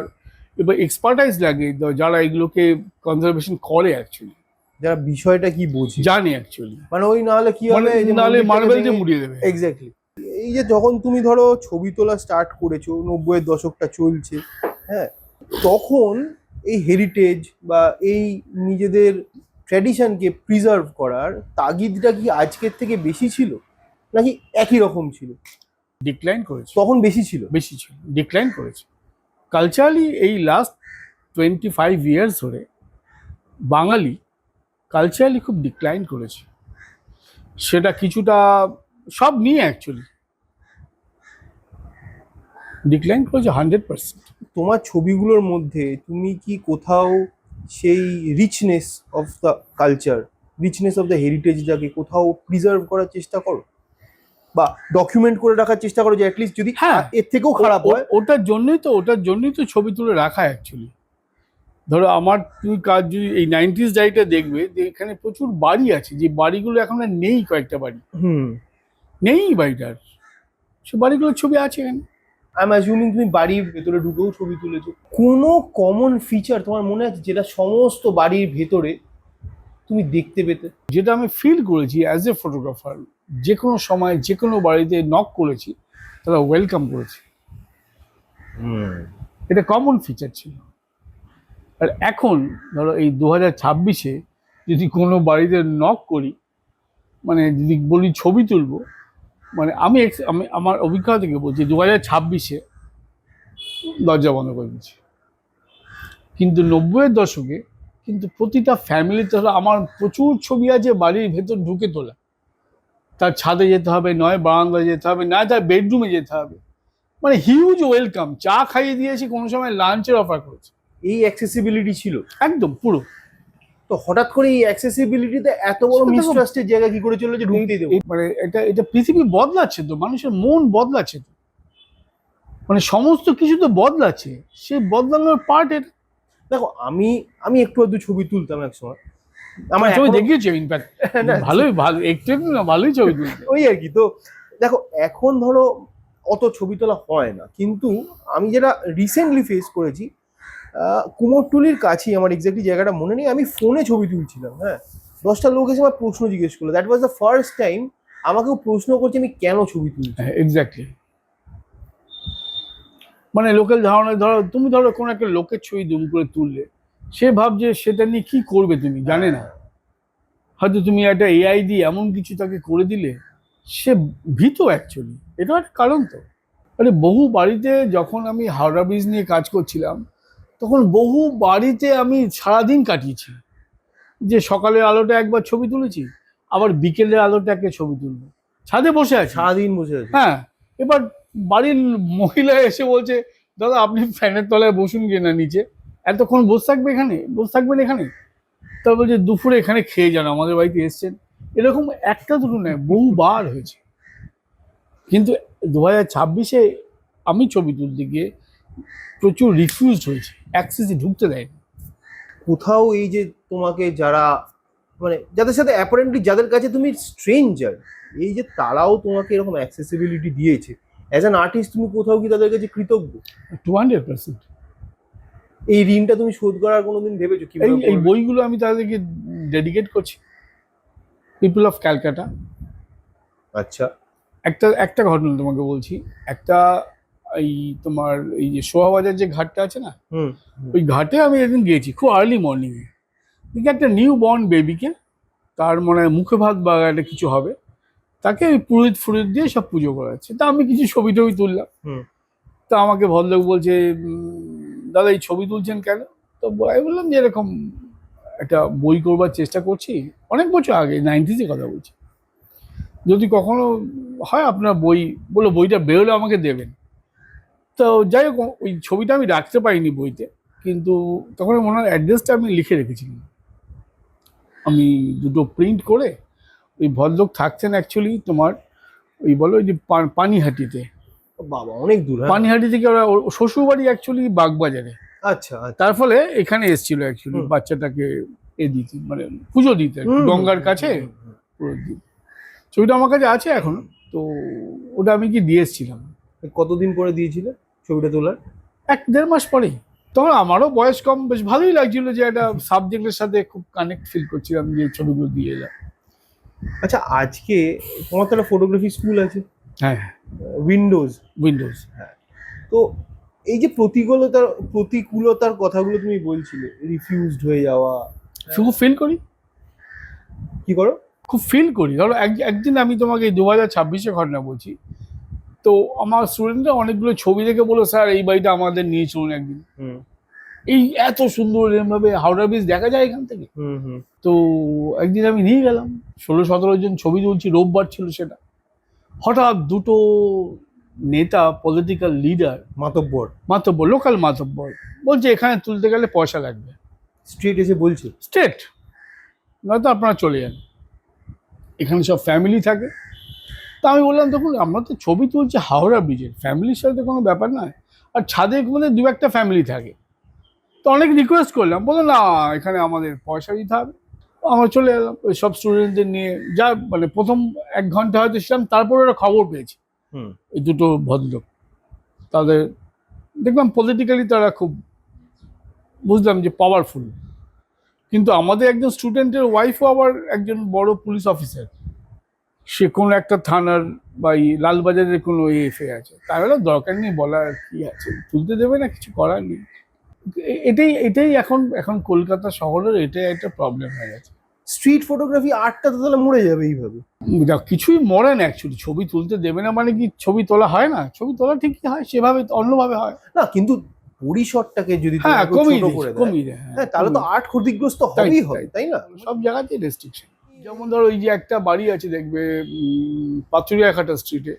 এবার এক্সপার্টাইজ লাগে, যারা এগুলোকে কনজারভেশন করে অ্যাকচুয়ালি, যারা বিষয়টা কি বোঝে, জানে অ্যাকচুয়ালি। মানে ওই না হলে কি হবে, এই যে নাহলে মন্দিরটাকে মার্বেল দিয়ে ভেঙে- মুড়িয়ে দেবে। এক্স্যাক্টলি। এই যে যখন তুমি ধরো ছবি তোলা স্টার্ট করেছো, 90-এর দশকটা চলছে, হ্যাঁ, তখন এই হেরিটেজ বা এই নিজেদের ট্র্যাডিশনকে প্রিজার্ভ করার তাগিদটা কি আজকের থেকে বেশি ছিল নাকি একই রকম ছিল? ডিক্লাইন করেছে, তখন বেশি ছিল। বেশি ছিল, ডিক্লাইন করেছে কালচারালি। এই লাস্ট 25 ইয়ার্স ধরে বাঙালি কালচারালি খুব ডিক্লাইন করেছে, সেটা কিছুটা সব নিয়ে অ্যাকচুয়ালি ডিক্লাইন করেছে 100%। তোমার ছবিগুলোর মধ্যে তুমি কি কোথাও সেই richness of the culture, richness of the হেরিটেজটাকে কোথাও প্রিজার্ভ করার চেষ্টা করো বা ডকুমেন্ট করে রাখার চেষ্টা করো, যে অ্যাটলিস্ট যদি হ্যাঁ, এর থেকেও খারাপ হয়? ওটার জন্যই তো ছবি তুলে রাখা অ্যাকচুয়ালি। ধরো আমার তুমি কাজ যদি এই 90s ডাইটা দেখবে, যে এখানে প্রচুর বাড়ি আছে, যে বাড়িগুলো এখন আর নেই, কয়েকটা বাড়ি নেই বাড়িটার, সে বাড়িগুলোর ছবি আছে এখানে। আই এম অ্যাজিউমিং তুমি বাড়ির ভেতরে ঢুকেও ছবি তুলেছো। কোনো কমন ফিচার তোমার মনে আছে যেটা সমস্ত বাড়ির ভেতরে তুমি দেখতে পেতে? যেটা আমি ফিল করেছি অ্যাজ এ ফটোগ্রাফার, যে কোনো সময় যে কোনো বাড়িতে নক করেছি, তারা ওয়েলকাম করেছে, এটা কমন ফিচার ছিল। আর এখন ধরো এই 2026-এ যদি কোনো বাড়িতে নক করি, মানে যদি বলি ছবি তুলবো, মানে আমি আমার অভিজ্ঞতা থেকে বলছি 2026-এ দরজা বন্ধ করে দিচ্ছি। কিন্তু 90-এর দশকে কিন্তু প্রতিটা ফ্যামিলিতে হলো, আমার প্রচুর ছবি আছে বাড়ির ভেতর ঢুকে তোলা, তার ছাদে যেতে হবে, নয় বারান্দায় যেতে হবে, না তার বেডরুমে যেতে হবে, মানে হিউজ ওয়েলকাম। চা খাইয়ে দিয়েছি, কোনো সময় লাঞ্চের অফার করেছে, এই অ্যাক্সেসিবিলিটি ছিল একদম পুরো। তো হঠাৎ করে এই অ্যাক্সেসিবিলিটিতে এত বড় সেটা তো- মিসট্রাস্টের জায়গা কি করে চললো যে ঢুকতেই দেবো? মানে এটা পৃথিবী বদলাচ্ছে তো, মানুষের মন বদলাচ্ছে তো, মানে সমস্ত কিছু তো বদলাচ্ছে, সেই বদলানোর পার্ট এটা। দেখো, আমি আমি একটু আধটু ছবি তুলতাম এক সময়, আমার ছবি এখনো- দেখিয়েছি ইনফ্যাক্ট, না, ভালো একটু একটু না, ভালোই ছবি তুলতে। ওই আর কি। তো দেখো, এখন ধরো অত ছবি তোলা হয় না, কিন্তু আমি যেটা রিসেন্টলি ফেস করেছি, কুমোরটুলির কাছেই, আমার এক্স্যাক্টলি জায়গাটা মনে নেই, আমি ফোনে ছবি তুলছিলাম, হ্যাঁ, 10টা লোক এসে আমার প্রশ্ন জিজ্ঞেস করলো। That was the first time আমাকেও প্রশ্ন করছে আমি কেন ছবি তুলছি। হ্যাঁ, এক্স্যাক্টলি। মানে লোকাল ধারণা, তুমি ধরো কোনো একটা লোকের ছবি দুম করে তুললে, সে ভাবছে সেটা নিয়ে কি করবে, তুমি জানে না, হয়তো তুমি একটা এআই দিয়ে এমন কিছু তাকে করে দিলে, সে ভীত অ্যাকচুয়ালি। এটা একটা কারণ তো। আরে বহু বাড়িতে যখন আমি হাওড়া ব্রিজ নিয়ে কাজ করছিলাম, তখন বহু বাড়িতে আমি সারাদিন কাটিয়েছি, যে সকালের আলোটা একবার ছবি তুলেছি, আবার বিকেলের আলোটা একটা ছবি তুলবো, ছাদে বসে আছি। সারাদিন বসে আছে। হ্যাঁ, এবার বাড়ির মহিলা এসে বলছে, দাদা আপনি ফ্যানের তলায় বসুন গিয়ে না নিচে, এতক্ষণ বসে থাকবেন এখানে। তা বলছে দুপুরে এখানে খেয়ে যান, আমাদের বাড়িতে এসছেন। এরকম একটা দুটো নয়, বহুবার হয়েছে। কিন্তু 2026-এ আমি ছবি তুলতে গিয়ে প্রচুর রিফিউজড হয়েছে, অ্যাক্সেসে ঢুকতে দেয়নি। কোথাও এই যে তোমাকে যারা, মানে যাদের সাথে অ্যাপারেন্টলি, যাদের কাছে তুমি স্ট্রেঞ্জার, এই যে তারাও তোমাকে এরকম অ্যাক্সেসিবিলিটি দিয়েছে, অ্যাজ অ্যান আর্টিস্ট তুমি কোথাও কি তাদের কাছে কৃতজ্ঞ? 200%। এই ঋণটা তুমি শোধ করার কোনোদিন ভেবেছো এই কিভাবে এই করবে? বইগুলো আমি তাদেরকে ডেডিকেট করছি, পিপল অফ ক্যালকাটা। আচ্ছা। একটা ঘটনা তোমাকে বলছি। একটা এই তোমার এই যে শোভাবাজার যে ঘাটটা আছে না, হুম। ওই ঘাটে আমি একদিন গিয়েছি খুব আর্লি মর্নিংয়ে। দেখি একটা নিউ বর্ন বেবিকে, তার মনে মুখে ভাত বা একটা কিছু হবে, তাকে ওই পুরোহিত দিয়ে সব পুজো করাচ্ছে। তা আমি কিছু ছবি টবি তুললাম। হুম। তা আমাকে ভদ্রলোক বলছে, দাদা এই ছবি তুলছেন কেন? তো আমি বললাম যে এরকম একটা বই করবার চেষ্টা করছি, অনেক বছর আগে, 90s-এর কথা বলছি, যদি কখনো হয় আপনার বই, বলো বইটা বেরোলে আমাকে দেবেন। তো যাই হোক, ওই ছবিটা আমি রাখতে পারিনি বইতে, কিন্তু তখন ওনার অ্যাড্রেসটা আমি লিখে রেখেছিলাম। আমি দুটো প্রিন্ট করে, ওই ভদ্রলোক থাকতেন অ্যাকচুয়ালি তোমার ওই বলো ওই যে পানিহাটিতে। বাবা অনেক দূর। হ্যাঁ। পানিহাটি থেকে ওরা ওর শ্বশুরবাড়ি অ্যাকচুয়ালি বাগবাজারে। আচ্ছা আচ্ছা। তার ফলে এখানে এসেছিল অ্যাকচুয়ালি হুম। বাচ্চাটাকে দিতে, মানে পুজো দিতে আর কি, হুম, গঙ্গার হুম, কাছে হুম, হুম। পুরো ছবিটা আমার কাছে আছে এখনো। তো ওটা আমি কি দিয়ে এসেছিলাম কতদিন পরে দিয়েছিলে ছবিটা তোলার? 1-1.5 মাস পরেই। তখন আমারও বয়স কম, বেশ ভালোই লাগছিল যে একটা সাবজেক্টের সাথে খুব কানেক্ট ফিল করছিলাম যে ছবিগুলো দিয়ে এলাম। আচ্ছা, আজকে তোমার তো একটা ফটোগ্রাফি স্কুল আছে, হ্যাঁ, উইন্ডোজ। উইন্ডোজ। তো এই যে প্রতিকূলতার কথাগুলো তুমি বলছিলে, রিফিউজড হয়ে যাওয়া, খুব ফিল করি, কি করো? খুব ফিল করি। ধরো একদিন আমি তোমাকে 2026-এর ঘটনা বলছি। তো আমার স্টুডেন্টরা অনেকগুলো ছবি দেখে বলো, স্যার এই বাড়িটা আমাদের নিয়ে চলুন একদিন, হুম এই এত সুন্দর এরমভাবে হাওড়া ব্রিজ দেখা যায় এখান থেকে। হুম হুম তো একদিন আমি নিয়ে গেলাম, 16-17 জন ছবি তুলছি, রোববার ছিল সেটা। হঠাৎ দুটো নেতা, পলিটিক্যাল লিডার, মাতব্বর, লোকাল মাতব্বর, বলছে এখানে তুলতে গেলে পয়সা লাগবে। স্ট্রেট এসে বলছে? স্টেট, নয়তো আপনারা চলে যান, এখানে সব ফ্যামিলি থাকে। তা আমি বললাম দেখুন আমরা তো ছবি তুলছি হাওড়া ব্রিজের, ফ্যামিলির সাথে কোনো ব্যাপার নয়, আর ছাদে মধ্যে 2-1টা ফ্যামিলি থাকে। তো অনেক রিকোয়েস্ট করলাম, বললো না এখানে আমাদের পয়সা দিতে হবে। আমরা চলে এলাম ওই সব স্টুডেন্টদের নিয়ে, যা মানে প্রথম 1 ঘন্টা হয়তো ছিলাম, তারপর ওরা খবর পেয়েছে হুম এই দুটো ভদ্রলোক। তাদের দেখলাম পলিটিক্যালি তারা খুব, বুঝলাম যে পাওয়ারফুল। কিন্তু আমাদের একজন স্টুডেন্টের ওয়াইফও আবার একজন বড় পুলিশ অফিসার, সে কোনো একটা থানার বা এই লালবাজারের কোনো এফে আছে। তাহলে দরকার নেই বলার, কি আছে, তুলতে দেবে না, কিছু করার নেই। এটাই এখন এখন কলকাতা শহরের এটাই একটা প্রবলেম হয়ে গেছে। স্ট্রিট ফটোগ্রাফি আর্টটা তো তাহলে মরে যাবে এইভাবে। কিছুই মরে না অ্যাকচুয়ালি, ছবি তুলতে দেবে না মানে কি ছবি তোলা হয় না? ছবি তোলা ঠিকই হয়, সেভাবে অন্যভাবে হয় না, কিন্তু পরিসরটাকে যদি তুমি হ্যাঁ একটু কমিয়ে ছোট দিয়েছে, করে দেয়, কমিয়ে দেয়, হ্যাঁ হ্যাঁ, তাহলে তো আর্ট ক্ষতিগ্রস্ত হবেই হবে, তাই না? সব জায়গাতেই রেস্ট্রিকশন। যেমন ধরো এই যে একটা বাড়ি আছে দেখবে পাথুরিয়াঘাটা স্ট্রিটে,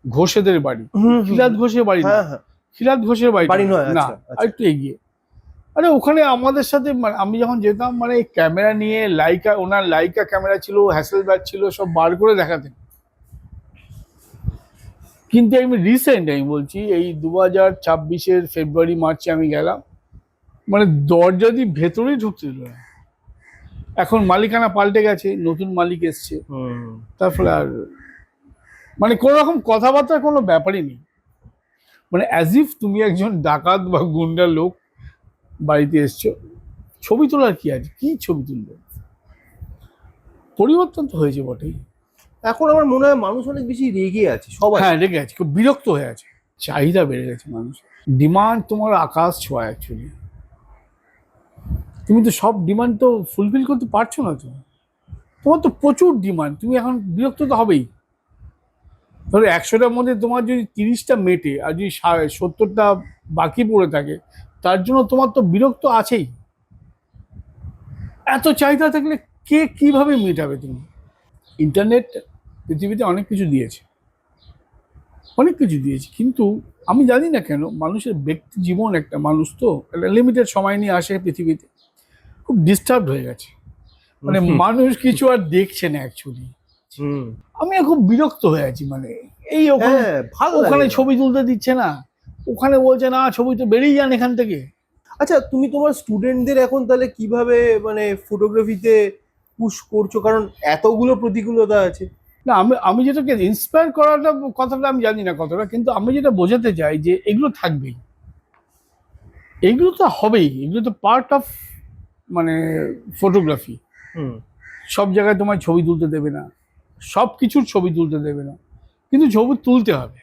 ঘোষেদের বাড়ি, খিলাদ ঘোষের বাড়ি না, হ্যাঁ হ্যাঁ, খিলাদ ঘোষের বাড়ি বাড়ি নয়, না, আচ্ছা আর আচ্ছা। একটু এগিয়ে। আরে ওখানে আমাদের সাথে মানে আমি যখন যেতাম, মানে ক্যামেরা নিয়ে লাইকা, ওনার লাইকা ক্যামেরা ছিল, হ্যাসেলব্লাড ছিল, সব বার করে দেখাতেন। কিন্তু আমি রিসেন্ট আমি বলছি, এই 2026-এর ফেব্রুয়ারি মার্চে আমি গেলাম, মানে দরজা দিয়ে ভেতরেই ঢুকতে দিল না। এখন মালিকানা পাল্টে গেছে, নতুন মালিক এসছে, তার ফলে আর মানে কোনো রকম কথাবার্তার কোনো ব্যাপারই নেই। মানে অ্যাজ ইফ তুমি একজন ডাকাত বা গুন্ডা লোক বাড়িতে এসছো, ছবি তোলার কি আছে, কি ছবি তুলবে? পরিবর্তন তো হয়েছে বটেই। এখন আমার মনে হয় মানুষ অনেক বেশি রেগে আছে সবাই। হ্যাঁ রেগে আছে, খুব বিরক্ত হয়ে আছে, চাহিদা বেড়ে গেছে মানুষ, ডিমান্ড তোমার আকাশ ছোঁয়া অ্যাকচুয়ালি। তুমি তো সব ডিমান্ড তো ফুলফিল করতে পারছো না, তো তোমার তো প্রচুর ডিমান্ড, তুমি এখন বিরক্ত তো হবেই। ধরো 100টার মধ্যে তোমার যদি 30টা মেটে আর যদি 70টা বাকি পড়ে থাকে, তার জন্য তোমার তো বিরক্ত আছেই। এত চাহিদা থাকলে কে কিভাবে মেটাবে তুমি? ইন্টারনেট পৃথিবীতে অনেক কিছু দিয়েছে, অনেক কিছু দিয়েছে, কিন্তু আমি জানি না কেন মানুষের ব্যক্তি জীবন, একটা মানুষ তো একটা লিমিটেড সময় নিয়ে আসে পৃথিবীতে, খুব ডিস্টার্ব হয়ে গেছে। মানে মানুষ কিছু আর দেখছে না অ্যাকচুয়ালি। আমি খুব বিরক্ত হয়ে আছি, মানে এই ওখানে ওখানে ছবি তুলতে দিচ্ছে না, ওখানে বলছে না ছবি তো বেরিয়ে যান এখান থেকে। আচ্ছা, তুমি তোমার স্টুডেন্টদের এখন তাহলে কিভাবে মানে ফটোগ্রাফিতে পুশ করছো, কারণ এতগুলো প্রতিকূলতা আছে? না আমি যেটাকে ইন্সপায়ার করাটা কথাটা আমি জানি না কতটা, কিন্তু আমি যেটা বোঝাতে চাই যে এগুলো থাকবেই, এগুলো তো হবেই, এগুলো তো পার্ট অফ মানে ফটোগ্রাফি। সব জায়গায় তোমায় ছবি তুলতে দেবে না, সব কিছুর ছবি তুলতে দেবে না, কিন্তু ছবি তুলতে হবে,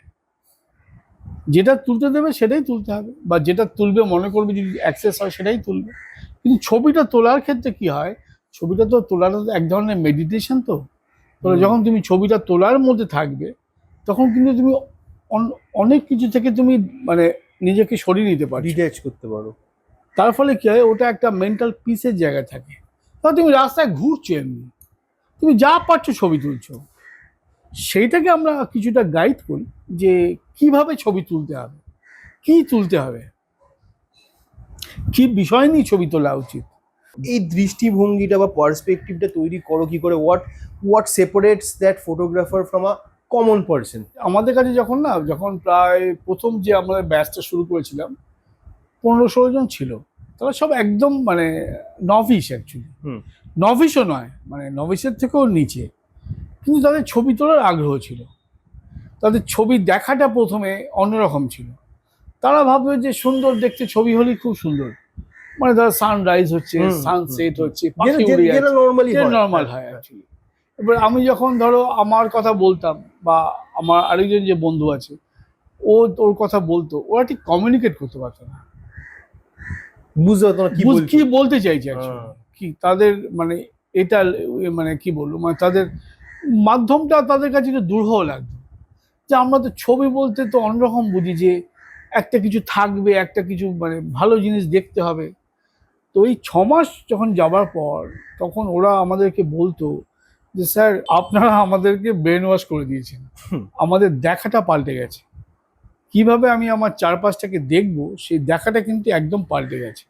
যেটা তুলতে দেবে সেটাই তুলতে হবে, বা যেটা তুলবে মনে করবে যদি অ্যাক্সেস হয় সেটাই তুলবে। কিন্তু ছবিটা তোলার ক্ষেত্রে কি হয়, ছবিটা তো তোলাটা তো এক ধরনের মেডিটেশন। তো যখন তুমি ছবিটা তোলার মধ্যে থাকবে, তখন কিন্তু তুমি অনেক কিছু থেকে তুমি মানে নিজেকে সরিয়ে নিতে পারো, ডিট্যাচ করতে পারো। তার ফলে কি হয়, ওটা একটা মেন্টাল পিসের জায়গা থাকে। তাহলে তুমি রাস্তায় ঘুরছো এমনি, তুমি যা পারছো ছবি তুলছো, সেইটাকে আমরা কিছুটা গাইড করি যে কিভাবে ছবি তুলতে হবে। কি তুলতে হবে, কি বিষয় নিয়ে ছবি তোলা উচিত। এই দৃষ্টিভঙ্গিটা বা পার্সপেক্টিভটা তৈরি করো কি করে? What separates that photographer from a common person? আমাদের কাছে যখন প্রায় প্রথম যে আমরা ব্যাচটা শুরু করেছিলাম 15-16 জন ছিল, তারা সব একদম মানে নভিস অ্যাকচুয়ালি, হুম নভিসও নয়, মানে নভিসের থেকেও নিচে, কিন্তু তাদের ছবি তোলার আগ্রহ ছিল, তাদের ছবি দেখাটা প্রথমে অন্যরকম ছিল। তারা ভাববে যে সুন্দর দেখতে ছবি হলেই খুব সুন্দর, মানে ধর সানরাইজ হচ্ছে, হুম, সানসেট হুম, হচ্ছে, পাখি উড়ে যেটা যাচ্ছে, নর্মালি হয়। নর্মাল হয় অ্যাকচুয়ালি। এবার আমি যখন ধরো আমার কথা বলতাম, বা আমার আরেকজন যে বন্ধু আছে ও ওর কথা বলতো, ওরা ঠিক কমিউনিকেট করতে পারতো না, বুঝতে পারতো না কি বলছি। কি বলতে চাইছে actually। হ্যাঁ। কি তাদের মানে এটা মানে কি বলবো, মানে তাদের মাধ্যমটা তাদের কাছে একটু দুরূহ লাগতো, যে আমরা তো ছবি বলতে তো অন্যরকম বুঝি, যে একটা কিছু থাকবে, একটা কিছু মানে ভালো জিনিস দেখতে হবে। তো এই 6 মাস যখন যাবার পর তখন ওরা আমাদেরকে বলতো যে স্যার আপনারা আমাদেরকে ব্রেন ওয়াশ করে দিয়েছেন, আমাদের দেখাটা পাল্টে গেছে, কিভাবে আমি আমার চারপাশটাকে দেখবো সেই দেখাটা কিন্তু একদম পাল্টে গেছে।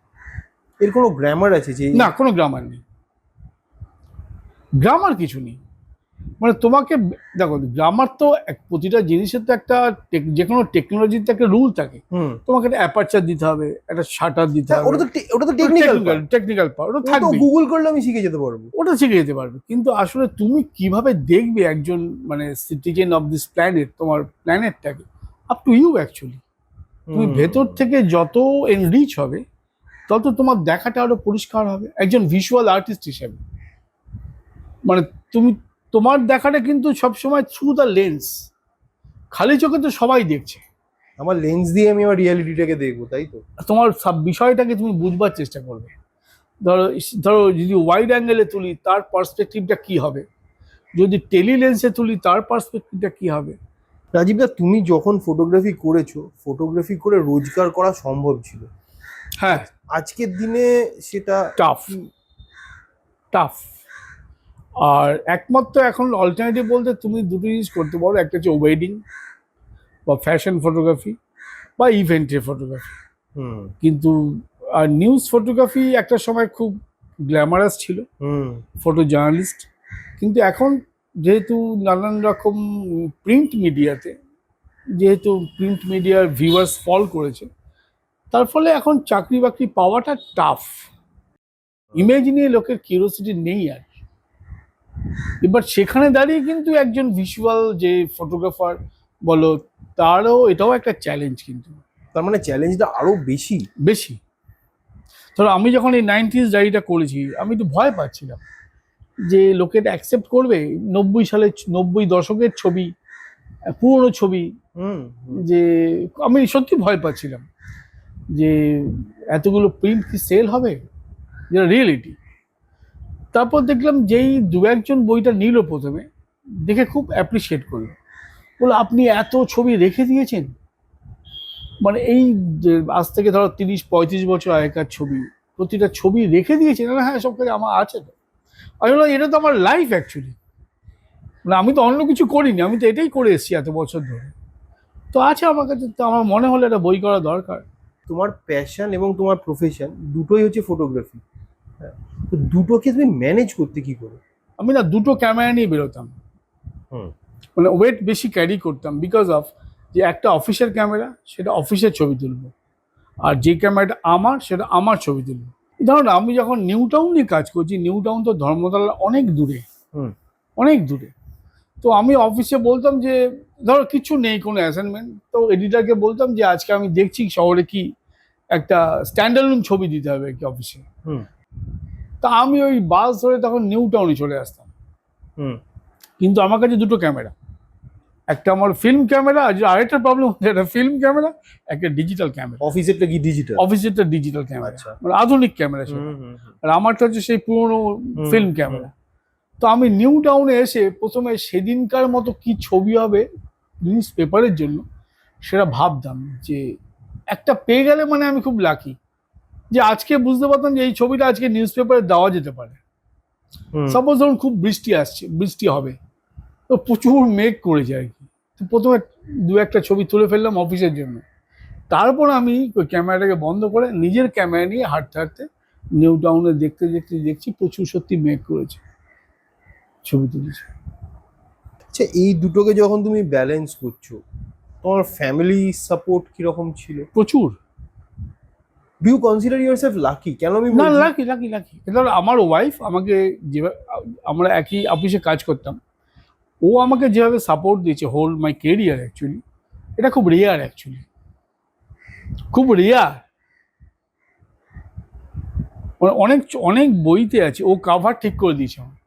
এর কোনো গ্রামার আছে যে? না, কোনো গ্রামার নেই, গ্রামার কিছু নেই। মানে তোমাকে দেখো, গ্রামার তো প্রতিটা জিনিসের তো একটা যে কোনো টেকনোলজির তো একটা রুল থাকে। হুম তোমাকে একটা অ্যাপারচার দিতে হবে, একটা শাটার দিতে হ্যাঁ, হবে, ওটা তো টেকনিক্যাল টেকনিক্যাল পার্ট ওটা তো থাকবে, গুগল করলে আমি শিখে যেতে পারবো। ওটা শিখে যেতে পারবে। কিন্তু আসলে তুমি কিভাবে দেখবে একজন মানে সিটিজেন অফ দিস প্ল্যানেট, তোমার প্ল্যানেটটাকে, আপ টু ইউ অ্যাকচুয়ালি। তুমি ভেতর থেকে যত এনরিচ হবে তত তোমার দেখাটা আরো পরিষ্কার হবে একজন ভিজুয়াল আর্টিস্ট হিসেবে। মানে তুমি তোমার দেখাটা কিন্তু সবসময় থ্রু দ্য লেন্স, খালি চোখে তো সবাই দেখছে, আমার লেন্স দিয়ে আমি আমার রিয়ালিটিটাকে দেখবো, তাই তো? তোমার সব বিষয়টাকে তুমি বুঝবার চেষ্টা করবে। ধরো ধরো যদি ওয়াইড অ্যাঙ্গেলে তুলি তার পার্সপেক্টিভটা কি হবে, যদি টেলি লেন্সে তুলি তার পার্সপেক্টিভটা কি হবে। রাজীব দা, তুমি যখন ফটোগ্রাফি করেছো, ফটোগ্রাফি করে রোজগার করা সম্ভব ছিল। হ্যাঁ, আজকের দিনে সেটা টাফ, টাফ। আর একমাত্র এখন অল্টারনেটিভ বলতে তুমি দুটো জিনিস করতে পারো, একটা হচ্ছে ওয়েডিং বা ফ্যাশন ফটোগ্রাফি বা ইভেন্টের ফটোগ্রাফি। হুম কিন্তু আর নিউজ ফটোগ্রাফি একটা সময় খুব গ্ল্যামারাস ছিল, হুম ফটো জার্নালিস্ট। কিন্তু এখন যেহেতু নানান রকম প্রিন্ট মিডিয়াতে, যেহেতু প্রিন্ট মিডিয়ার ভিউয়ার্স ফল করেছে, তার ফলে এখন চাকরি বাকরি পাওয়াটা টাফ, ইমেজ নিয়ে লোকের কিউরিওসিটি নেই আর। এবার সেখানে দাঁড়িয়ে কিন্তু একজন ভিজুয়াল যে ফটোগ্রাফার বলো, তারও এটাও একটা চ্যালেঞ্জ, কিন্তু তার মানে চ্যালেঞ্জটা আরো বেশি। বেশি। ধরো আমি যখন এই 90s ডায়েরিটা করেছি, আমি একটু ভয় পাচ্ছিলাম যে লোকে এটা অ্যাকসেপ্ট করবে, 90 দশকের ছবি, পুরনো ছবি, হুম হুম। যে আমি সত্যি ভয় পাচ্ছিলাম যে এতগুলো প্রিন্ট কি সেল হবে, যেটা রিয়েলিটি। তারপর দেখলাম যেই দু একজন বইটা নিল প্রথমে, দেখে খুব অ্যাপ্রিসিয়েট করলো, বলে আপনি এত ছবি রেখে দিয়েছেন, মানে এই যে আজ থেকে ধরো 30-35 বছর আগেকার ছবি, প্রতিটা ছবি রেখে দিয়েছেন। হ্যাঁ, সব কিছু আমার আছে তো। আমি বললাম এটা তো আমার লাইফ অ্যাকচুয়ালি, মানে আমি তো অন্য কিছু করিনি, আমি তো এটাই করে এসেছি এত বছর ধরে, তো আছে আমার কাছে, তো আমার মনে হলো এটা বই করা দরকার। তোমার প্যাশন এবং তোমার প্রফেশন দুটোই হচ্ছে ফটোগ্রাফি। হ্যাঁ, তো দুটোকে তুমি ম্যানেজ করতে কি করে? আমি না দুটো ক্যামেরা নিয়ে বেরোতাম, হুম মানে ওয়েট বেশি ক্যারি করতাম, বিকজ অফ যে একটা অফিসের ক্যামেরা সেটা অফিসের ছবি তুলবো, আর যে ক্যামেরাটা আমার সেটা আমার ছবি তুলবো। ধরুন আমি যখন নিউ টাউনে কাজ করছি, নিউ টাউন তো ধর্মতলা অনেক দূরে, হুম অনেক দূরে। তো আমি অফিসে বলতাম যে ধরো কিছু নেই, কোনো অ্যাসাইনমেন্ট, তো এডিটারকে বলতাম যে আজকে আমি দেখছি শহরে কি একটা স্ট্যান্ডার্ড ছবি দিতে হবে কি অফিসে। হুম তা আমি ওই বাস ধরে তখন নিউ টাউনে চলে আসতাম, হুম কিন্তু আমার কাছে দুটো ক্যামেরা, একটা আমার ফিল্ম ক্যামেরা, আর আরেকটা প্রবলেম হচ্ছে একটা ফিল্ম ক্যামেরা, একটা ডিজিটাল ক্যামেরা। অফিসেরটা কি ডিজিটাল? অফিসেরটা ডিজিটাল ক্যামেরা, আচ্ছা। মানে আধুনিক ক্যামেরা সেটা, হুম হুম হুম। আর আমারটা হচ্ছে সেই পুরোনো হুম, ফিল্ম হুম। ক্যামেরা। তো আমি নিউ টাউনে এসে প্রথমে সেদিনকার মতো কি ছবি হবে নিউজ পেপারের জন্য সেটা ভাবতাম, যে একটা পেয়ে গেলে মানে আমি খুব লাকি, যে আজকে বুঝতে পারতাম যে এই ছবিটা আজকে নিউজ পেপারে দেওয়া যেতে পারে। হুম। সাপোজ ধরুন খুব বৃষ্টি আসছে, বৃষ্টি হবে, তো প্রচুর মেঘ করেছে আর কি, তো প্রথমে দু একটা ছবি তুলে ফেললাম অফিসের জন্য, তারপর আমি ওই ক্যামেরাটাকে বন্ধ করে নিজের ক্যামেরা নিয়ে হাঁটতে হাঁটতে নিউ টাউনে দেখতে দেখতে দেখছি প্রচুর সত্যি মেঘ করেছে, ছবি তুলেছে। আচ্ছা, এই দুটোকে যখন তুমি ব্যালেন্স করছো, তোমার ফ্যামিলি সাপোর্ট কিরকম ছিল? প্রচুর। Do you consider yourself lucky? কেন আমি না, বলছি, লাকি লাকি লাকি, কারণ আমার ওয়াইফ আমাকে যেভাবে, আমরা একই অফিসে কাজ করতাম, ও আমাকে যেভাবে সাপোর্ট দিয়েছে হোল মাই কেরিয়ার, অ্যাকচুয়ালি এটা খুব রেয়ার, অ্যাকচুয়ালি খুব রেয়ার। অনেক অনেক বইতে আছে ও কাভার ঠিক করে দিয়েছে, আমার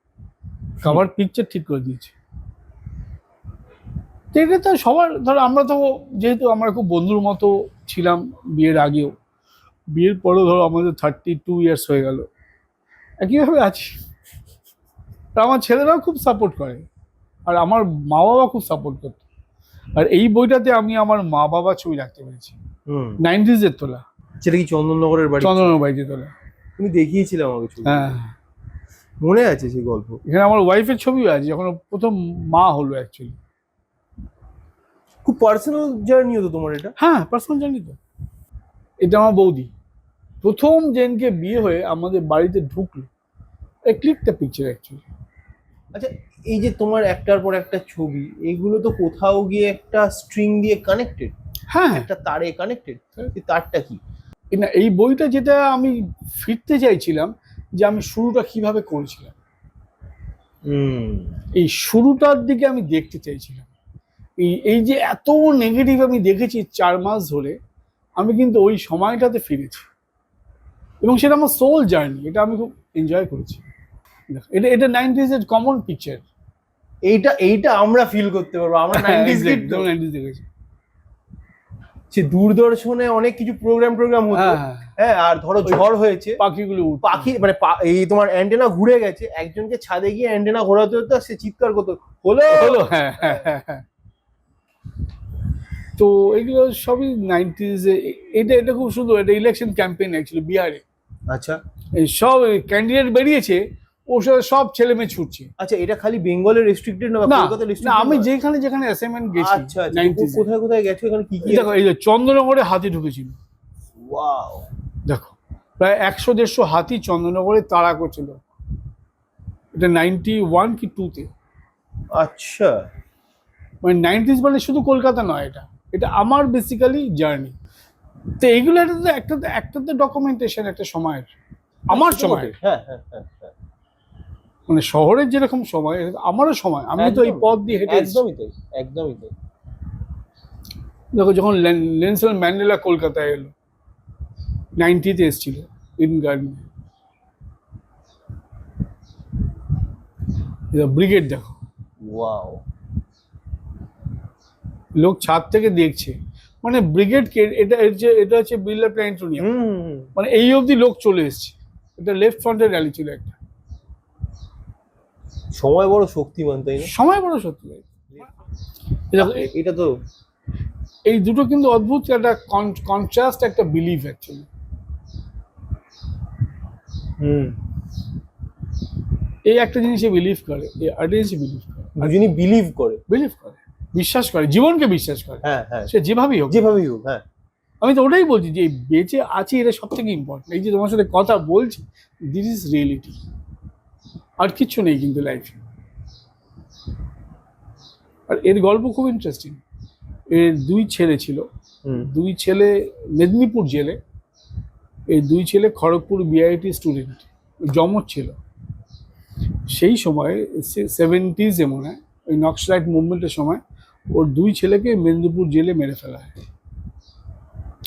কাভার পিকচার ঠিক করে দিয়েছে। তো এটা তো সবার, ধরো আমরা তো যেহেতু আমরা খুব বন্ধুর মতো ছিলাম বিয়ের আগেও, বিয়ের পরেও ধরো আমাদের 32 ইয়ার্স হয়ে গেল, একইভাবে আছি। তা আমার ছেলেরাও খুব সাপোর্ট করে, আর আমার মা বাবা খুব সাপোর্ট করতো। আর এই বইটাতে আমি আমার মা বাবা ছবি রাখতে পেরেছি, 90s এর তোলা, সেটা কি চন্দননগরের বাড়ি? চন্দ্রনগর বাড়িতে তোলা। তুমি দেখিয়েছিলে আমাকে ছবি, হ্যাঁ, মনে আছে সেই গল্প? এখানে আমার ওয়াইফের ছবিও আছে, যখন ও প্রথম মা হলো অ্যাকচুয়ালি। খুব পার্সোনাল জার্নি হতো তোমার এটা। হ্যাঁ, পার্সোনাল জানি তো। এটা আমার বৌদি প্রথম যেদিনকে বিয়ে হয়ে আমাদের বাড়িতে ঢুকলো, এই ক্লিকটা পিকচার অ্যাকচুয়ালি। আচ্ছা, এই যে তোমার একটার পর একটা ছবি, এগুলো তো কোথাও গিয়ে একটা স্ট্রিং দিয়ে কানেক্টেড, হ্যাঁ, একটা তারে কানেক্টেড। এই তারটা কি? না, এই বইটা যেটা আমি ফিরতে চাইছিলাম, যে আমি শুরুটা কিভাবে করেছিলাম, এই শুরুটার দিকে আমি দেখতে চাইছিলাম। এই যে এত নেগেটিভ আমি দেখেছি 4 মাস ধরে, আমি কিন্তু ওই সময়টাতে ফিরেছি, এবং সেটা আমার সোল জার্নি, এটা আমি খুব এনজয় করেছি। দেখো, এটা এটা 90s এর কমন পিকচার। এইটা এইটা আমরা ফিল করতে পারবো, আমরা 90s কিড তো। 90s দেখেছি। সে দূরদর্শনে অনেক কিছু প্রোগ্রাম হতো, হ্যাঁ, হ্যাঁ, হ্যাঁ, আর ধরো ঝড় হয়েছে, পাখিগুলো উঠতো। পাখি মানে এই তোমার অ্যান্টেনা ঘুরে গেছে, একজনকে ছাদে গিয়ে অ্যান্টেনা ঘোরাতে হতো, আর সে চিৎকার করতো, হলো হলো, হ্যাঁ, হ্যাঁ, হ্যাঁ, হ্যাঁ। তো এগুলো সবই 90s এ। এটা এটা খুব সুন্দর, এটা ইলেকশন ক্যাম্পেইন অ্যাকচুয়ালি বিহারে। আচ্ছা এই সব ক্যান্ডিডেট বেরিয়েছে, ওর সাথে সব ছেলে মেয়ে ছুটছে। আচ্ছা, এটা খালি বেঙ্গলে রেস্ট্রিক্টেড না, না, কলকাতা না, রেস্ট্রিক্টেড? আমি যেখানে যেখানে অ্যাসাইনমেন্ট গেছি আচ্ছা, 90s এ, কোথায় কোথায় গেছো, এখানে কি কি? দেখো এই যে চন্দননগরে হাতি ঢুকেছিল, ওয়াও, দেখো প্রায় 100-150 হাতি চন্দননগরে তাড়া করছিল। এটা 91 কি 2 তে। আচ্ছা, মানে 90s মানে শুধু কলকাতা নয়, এটা এটা আমার বেসিক্যালি জার্নি। তো এইগুলো একটা একটা তো ডকুমেন্টেশন একটা সময়ের, আমার সময়, হ্যাঁ হ্যাঁ হ্যাঁ হ্যাঁ, মানে শহরের যেরকম সময়, আমারও সময়, আমি তো এই একদম, পথ দিয়ে হেঁটে এসেছি। একদমই তাই, একদমই তাই। দেখো, যখন নেলসন ম্যান্ডেলা কলকাতায় এলো, 90-তে এসেছিল ইডেন গার্ডেনে, ব্রিগেড দেখো, ওয়াও, লোক ছাদ থেকে দেখছে, মানে ব্রিগেডকে, এটা হচ্ছে বিড়লা প্ল্যানেটোরিয়াম, মানে এই অবধি লোক চলে এসছে। এটা লেফট ফ্রন্টের র্যালি ছিল একটা। সময় বড় শক্তিমান, তাই না? সময় বড় সত্যি। এটা তো এই দুটো কিন্তু অদ্ভুত একটা কন্ট্রাস্ট, একটা বিলিভ অ্যাকচুয়ালি। এই একটা জিনিসে বিলিভ করে, এই আরেকটা জিনিসে বিলিভ করে, দুজনই বিলিভ করে, বিশ্বাস করে, জীবনকে বিশ্বাস করে। হ্যাঁ হ্যাঁ, সে যেভাবেই হোক, যেভাবেই হোক, হ্যাঁ। আমি তো ওটাই বলছি যে বেঁচে আছি, এটা সব থেকে ইম্পর্টেন্ট। এই যে তোমার সাথে কথা বলছি, দিস ইজ রিয়েলিটি, আর কিচ্ছু নেই কিন্তু লাইফে। আর এর গল্প খুব ইন্টারেস্টিং। এর 2 ছেলে ছিল, 2 ছেলে মেদিনীপুর জেলে, এই 2 ছেলে খড়গপুর বিআইটি স্টুডেন্ট, জমজ ছিল। সেই সময় 70s মনে হয়, ওই নক্সালাইট মুভমেন্টের সময় ওর 2 ছেলেকে মেদিনীপুর জেলে মেরে ফেলা হয়।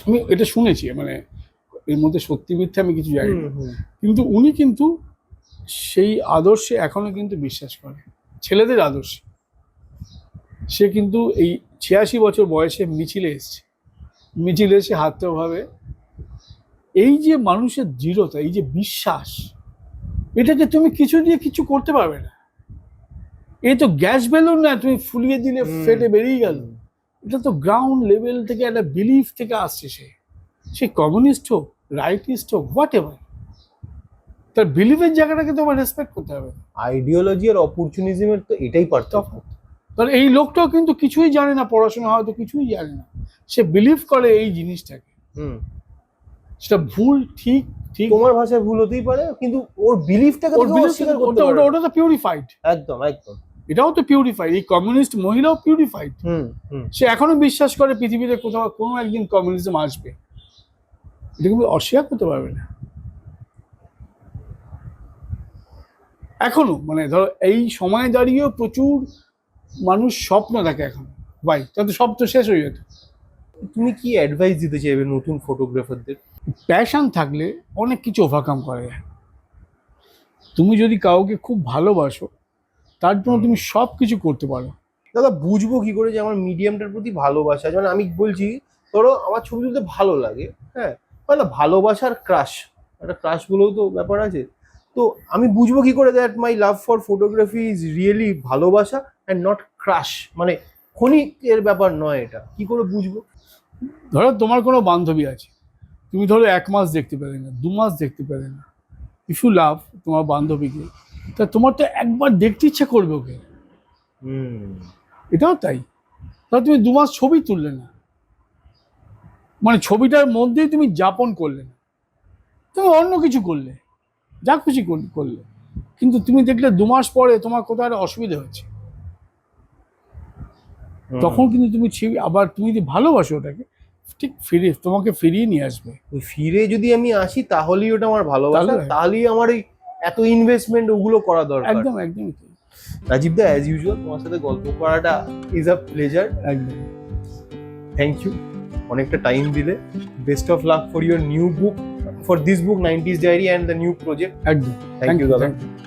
আমি এটা শুনেছি, মানে এর মধ্যে সত্যি মিথ্যে আমি কিছু জানি না, কিন্তু উনি কিন্তু সেই আদর্শে এখনো কিন্তু বিশ্বাস করে, ছেলেদের আদর্শে। সে কিন্তু এই 86 বছর বয়সে মিছিলে এসে হাতটা ভাবে, এই যে মানুষের দৃঢ়তা, এই যে বিশ্বাস, এটাকে তুমি কিছু দিয়ে কিছু করতে পারবে না। এই তো গ্যাস বেলুন না, তুমি ফুলিয়ে দিলে ফেটে বেরিয়ে গেল। এটা তো গ্রাউন্ড লেভেল থেকে একটা বিলিফ থেকে আসছে। সে কমিউনিস্ট হোক, রাইটিস্ট হোক, হোয়াট এভার, তার বিলিফের জায়গাটাকে তোমার রেসপেক্ট করতে হবে। আইডিওলজি আর অপরচুনিজমের তো এটাই পার্থক্য। তাহলে এই লোকটাও কিন্তু কিছুই জানে না, পড়াশোনা হয়তো কিছুই জানে না, সে বিলিভ করে এই জিনিসটাকে। হুম। সেটা ভুল ঠিক ঠিক তোমার ভাষায় ভুল হতেই পারে, কিন্তু ওর বিলিফটাকে ওর belief অস্বীকার করতে ওটা পারে ওটা না। ওটা তো পিউরিফাইড, একদম একদম। এটাও তো পিউরিফাইড। এই কমিউনিস্ট মহিলাও পিউরিফাইড, হুম হুম। সে এখনো বিশ্বাস করে পৃথিবীতে কোথাও কোনো একদিন কমিউনিজম আসবে, এটা কিন্তু অস্বীকার করতে পারবে না এখনো। মানে ধরো এই সময় দাঁড়িয়েও প্রচুর মানুষ স্বপ্ন দেখে এখন, ভাই তাতে সব তো শেষ হয়ে যেত। তুমি কি অ্যাডভাইস দিতে চাইবে নতুন ফটোগ্রাফারদের? প্যাশন থাকলে অনেক কিছু ওভারকাম করা যায়। তুমি যদি কাউকে খুব ভালোবাসো, তার জন্য তুমি সব কিছু করতে পারো। দাদা বুঝবো কি করে যে আমার মিডিয়ামটার প্রতি ভালোবাসা? যেমন আমি বলছি, ধরো আমার ছবি তুলতে ভালো লাগে, হ্যাঁ, হয় না ভালোবাসার ক্রাশ, একটা ক্রাশ বলেও তো ব্যাপার আছে। তো আমি বুঝবো কি করে that my love for photography is really ভালোবাসা অ্যান্ড নট ক্রাশ, মানে ক্ষণিকের ব্যাপার নয়, এটা কি করে বুঝবো? ধরো তোমার কোনো বান্ধবী আছে, তুমি ধরো 1 মাস দেখতে পেলে না, 2 মাস দেখতে পেলে না, ইফ ইউ লাভ তোমার বান্ধবীকে, তা তোমার তো একবার দেখতে ইচ্ছে করবে ওকে, এটাও তাই। তাহলে তুমি 2 মাস ছবি তুললে না, মানে ছবিটার মধ্যেই তুমি যাপন করলে না, তুমি অন্য কিছু করলে, যা খুশি করলে, কিন্তু তুমি দেখলে 2 মাস পরে তোমার কোথাও একটা অসুবিধা হচ্ছে, তখন কিন্তু তুমি আবার তুমি যদি ভালোবাসো ওটাকে, ঠিক তোমাকে ফিরিয়ে নিয়ে আসবে। ওই ফিরে যদি আমি আসি তাহলেই ওটা আমার ভালোবাসা, তাহলে? তাহলেই আমার এই এত ইনভেস্টমেন্ট ওগুলো করা দরকার। একদম একদম রাজীব দা, অ্যাজ ইউজুয়াল তোমার সাথে গল্প করাটা ইজ আ প্লেজার। একদম। থ্যাংক ইউ, অনেকটা টাইম দিলে। Best of luck for your new book, for this book 90s diary and the new project. একদম। থ্যাংক ইউ দাদা। Thank you.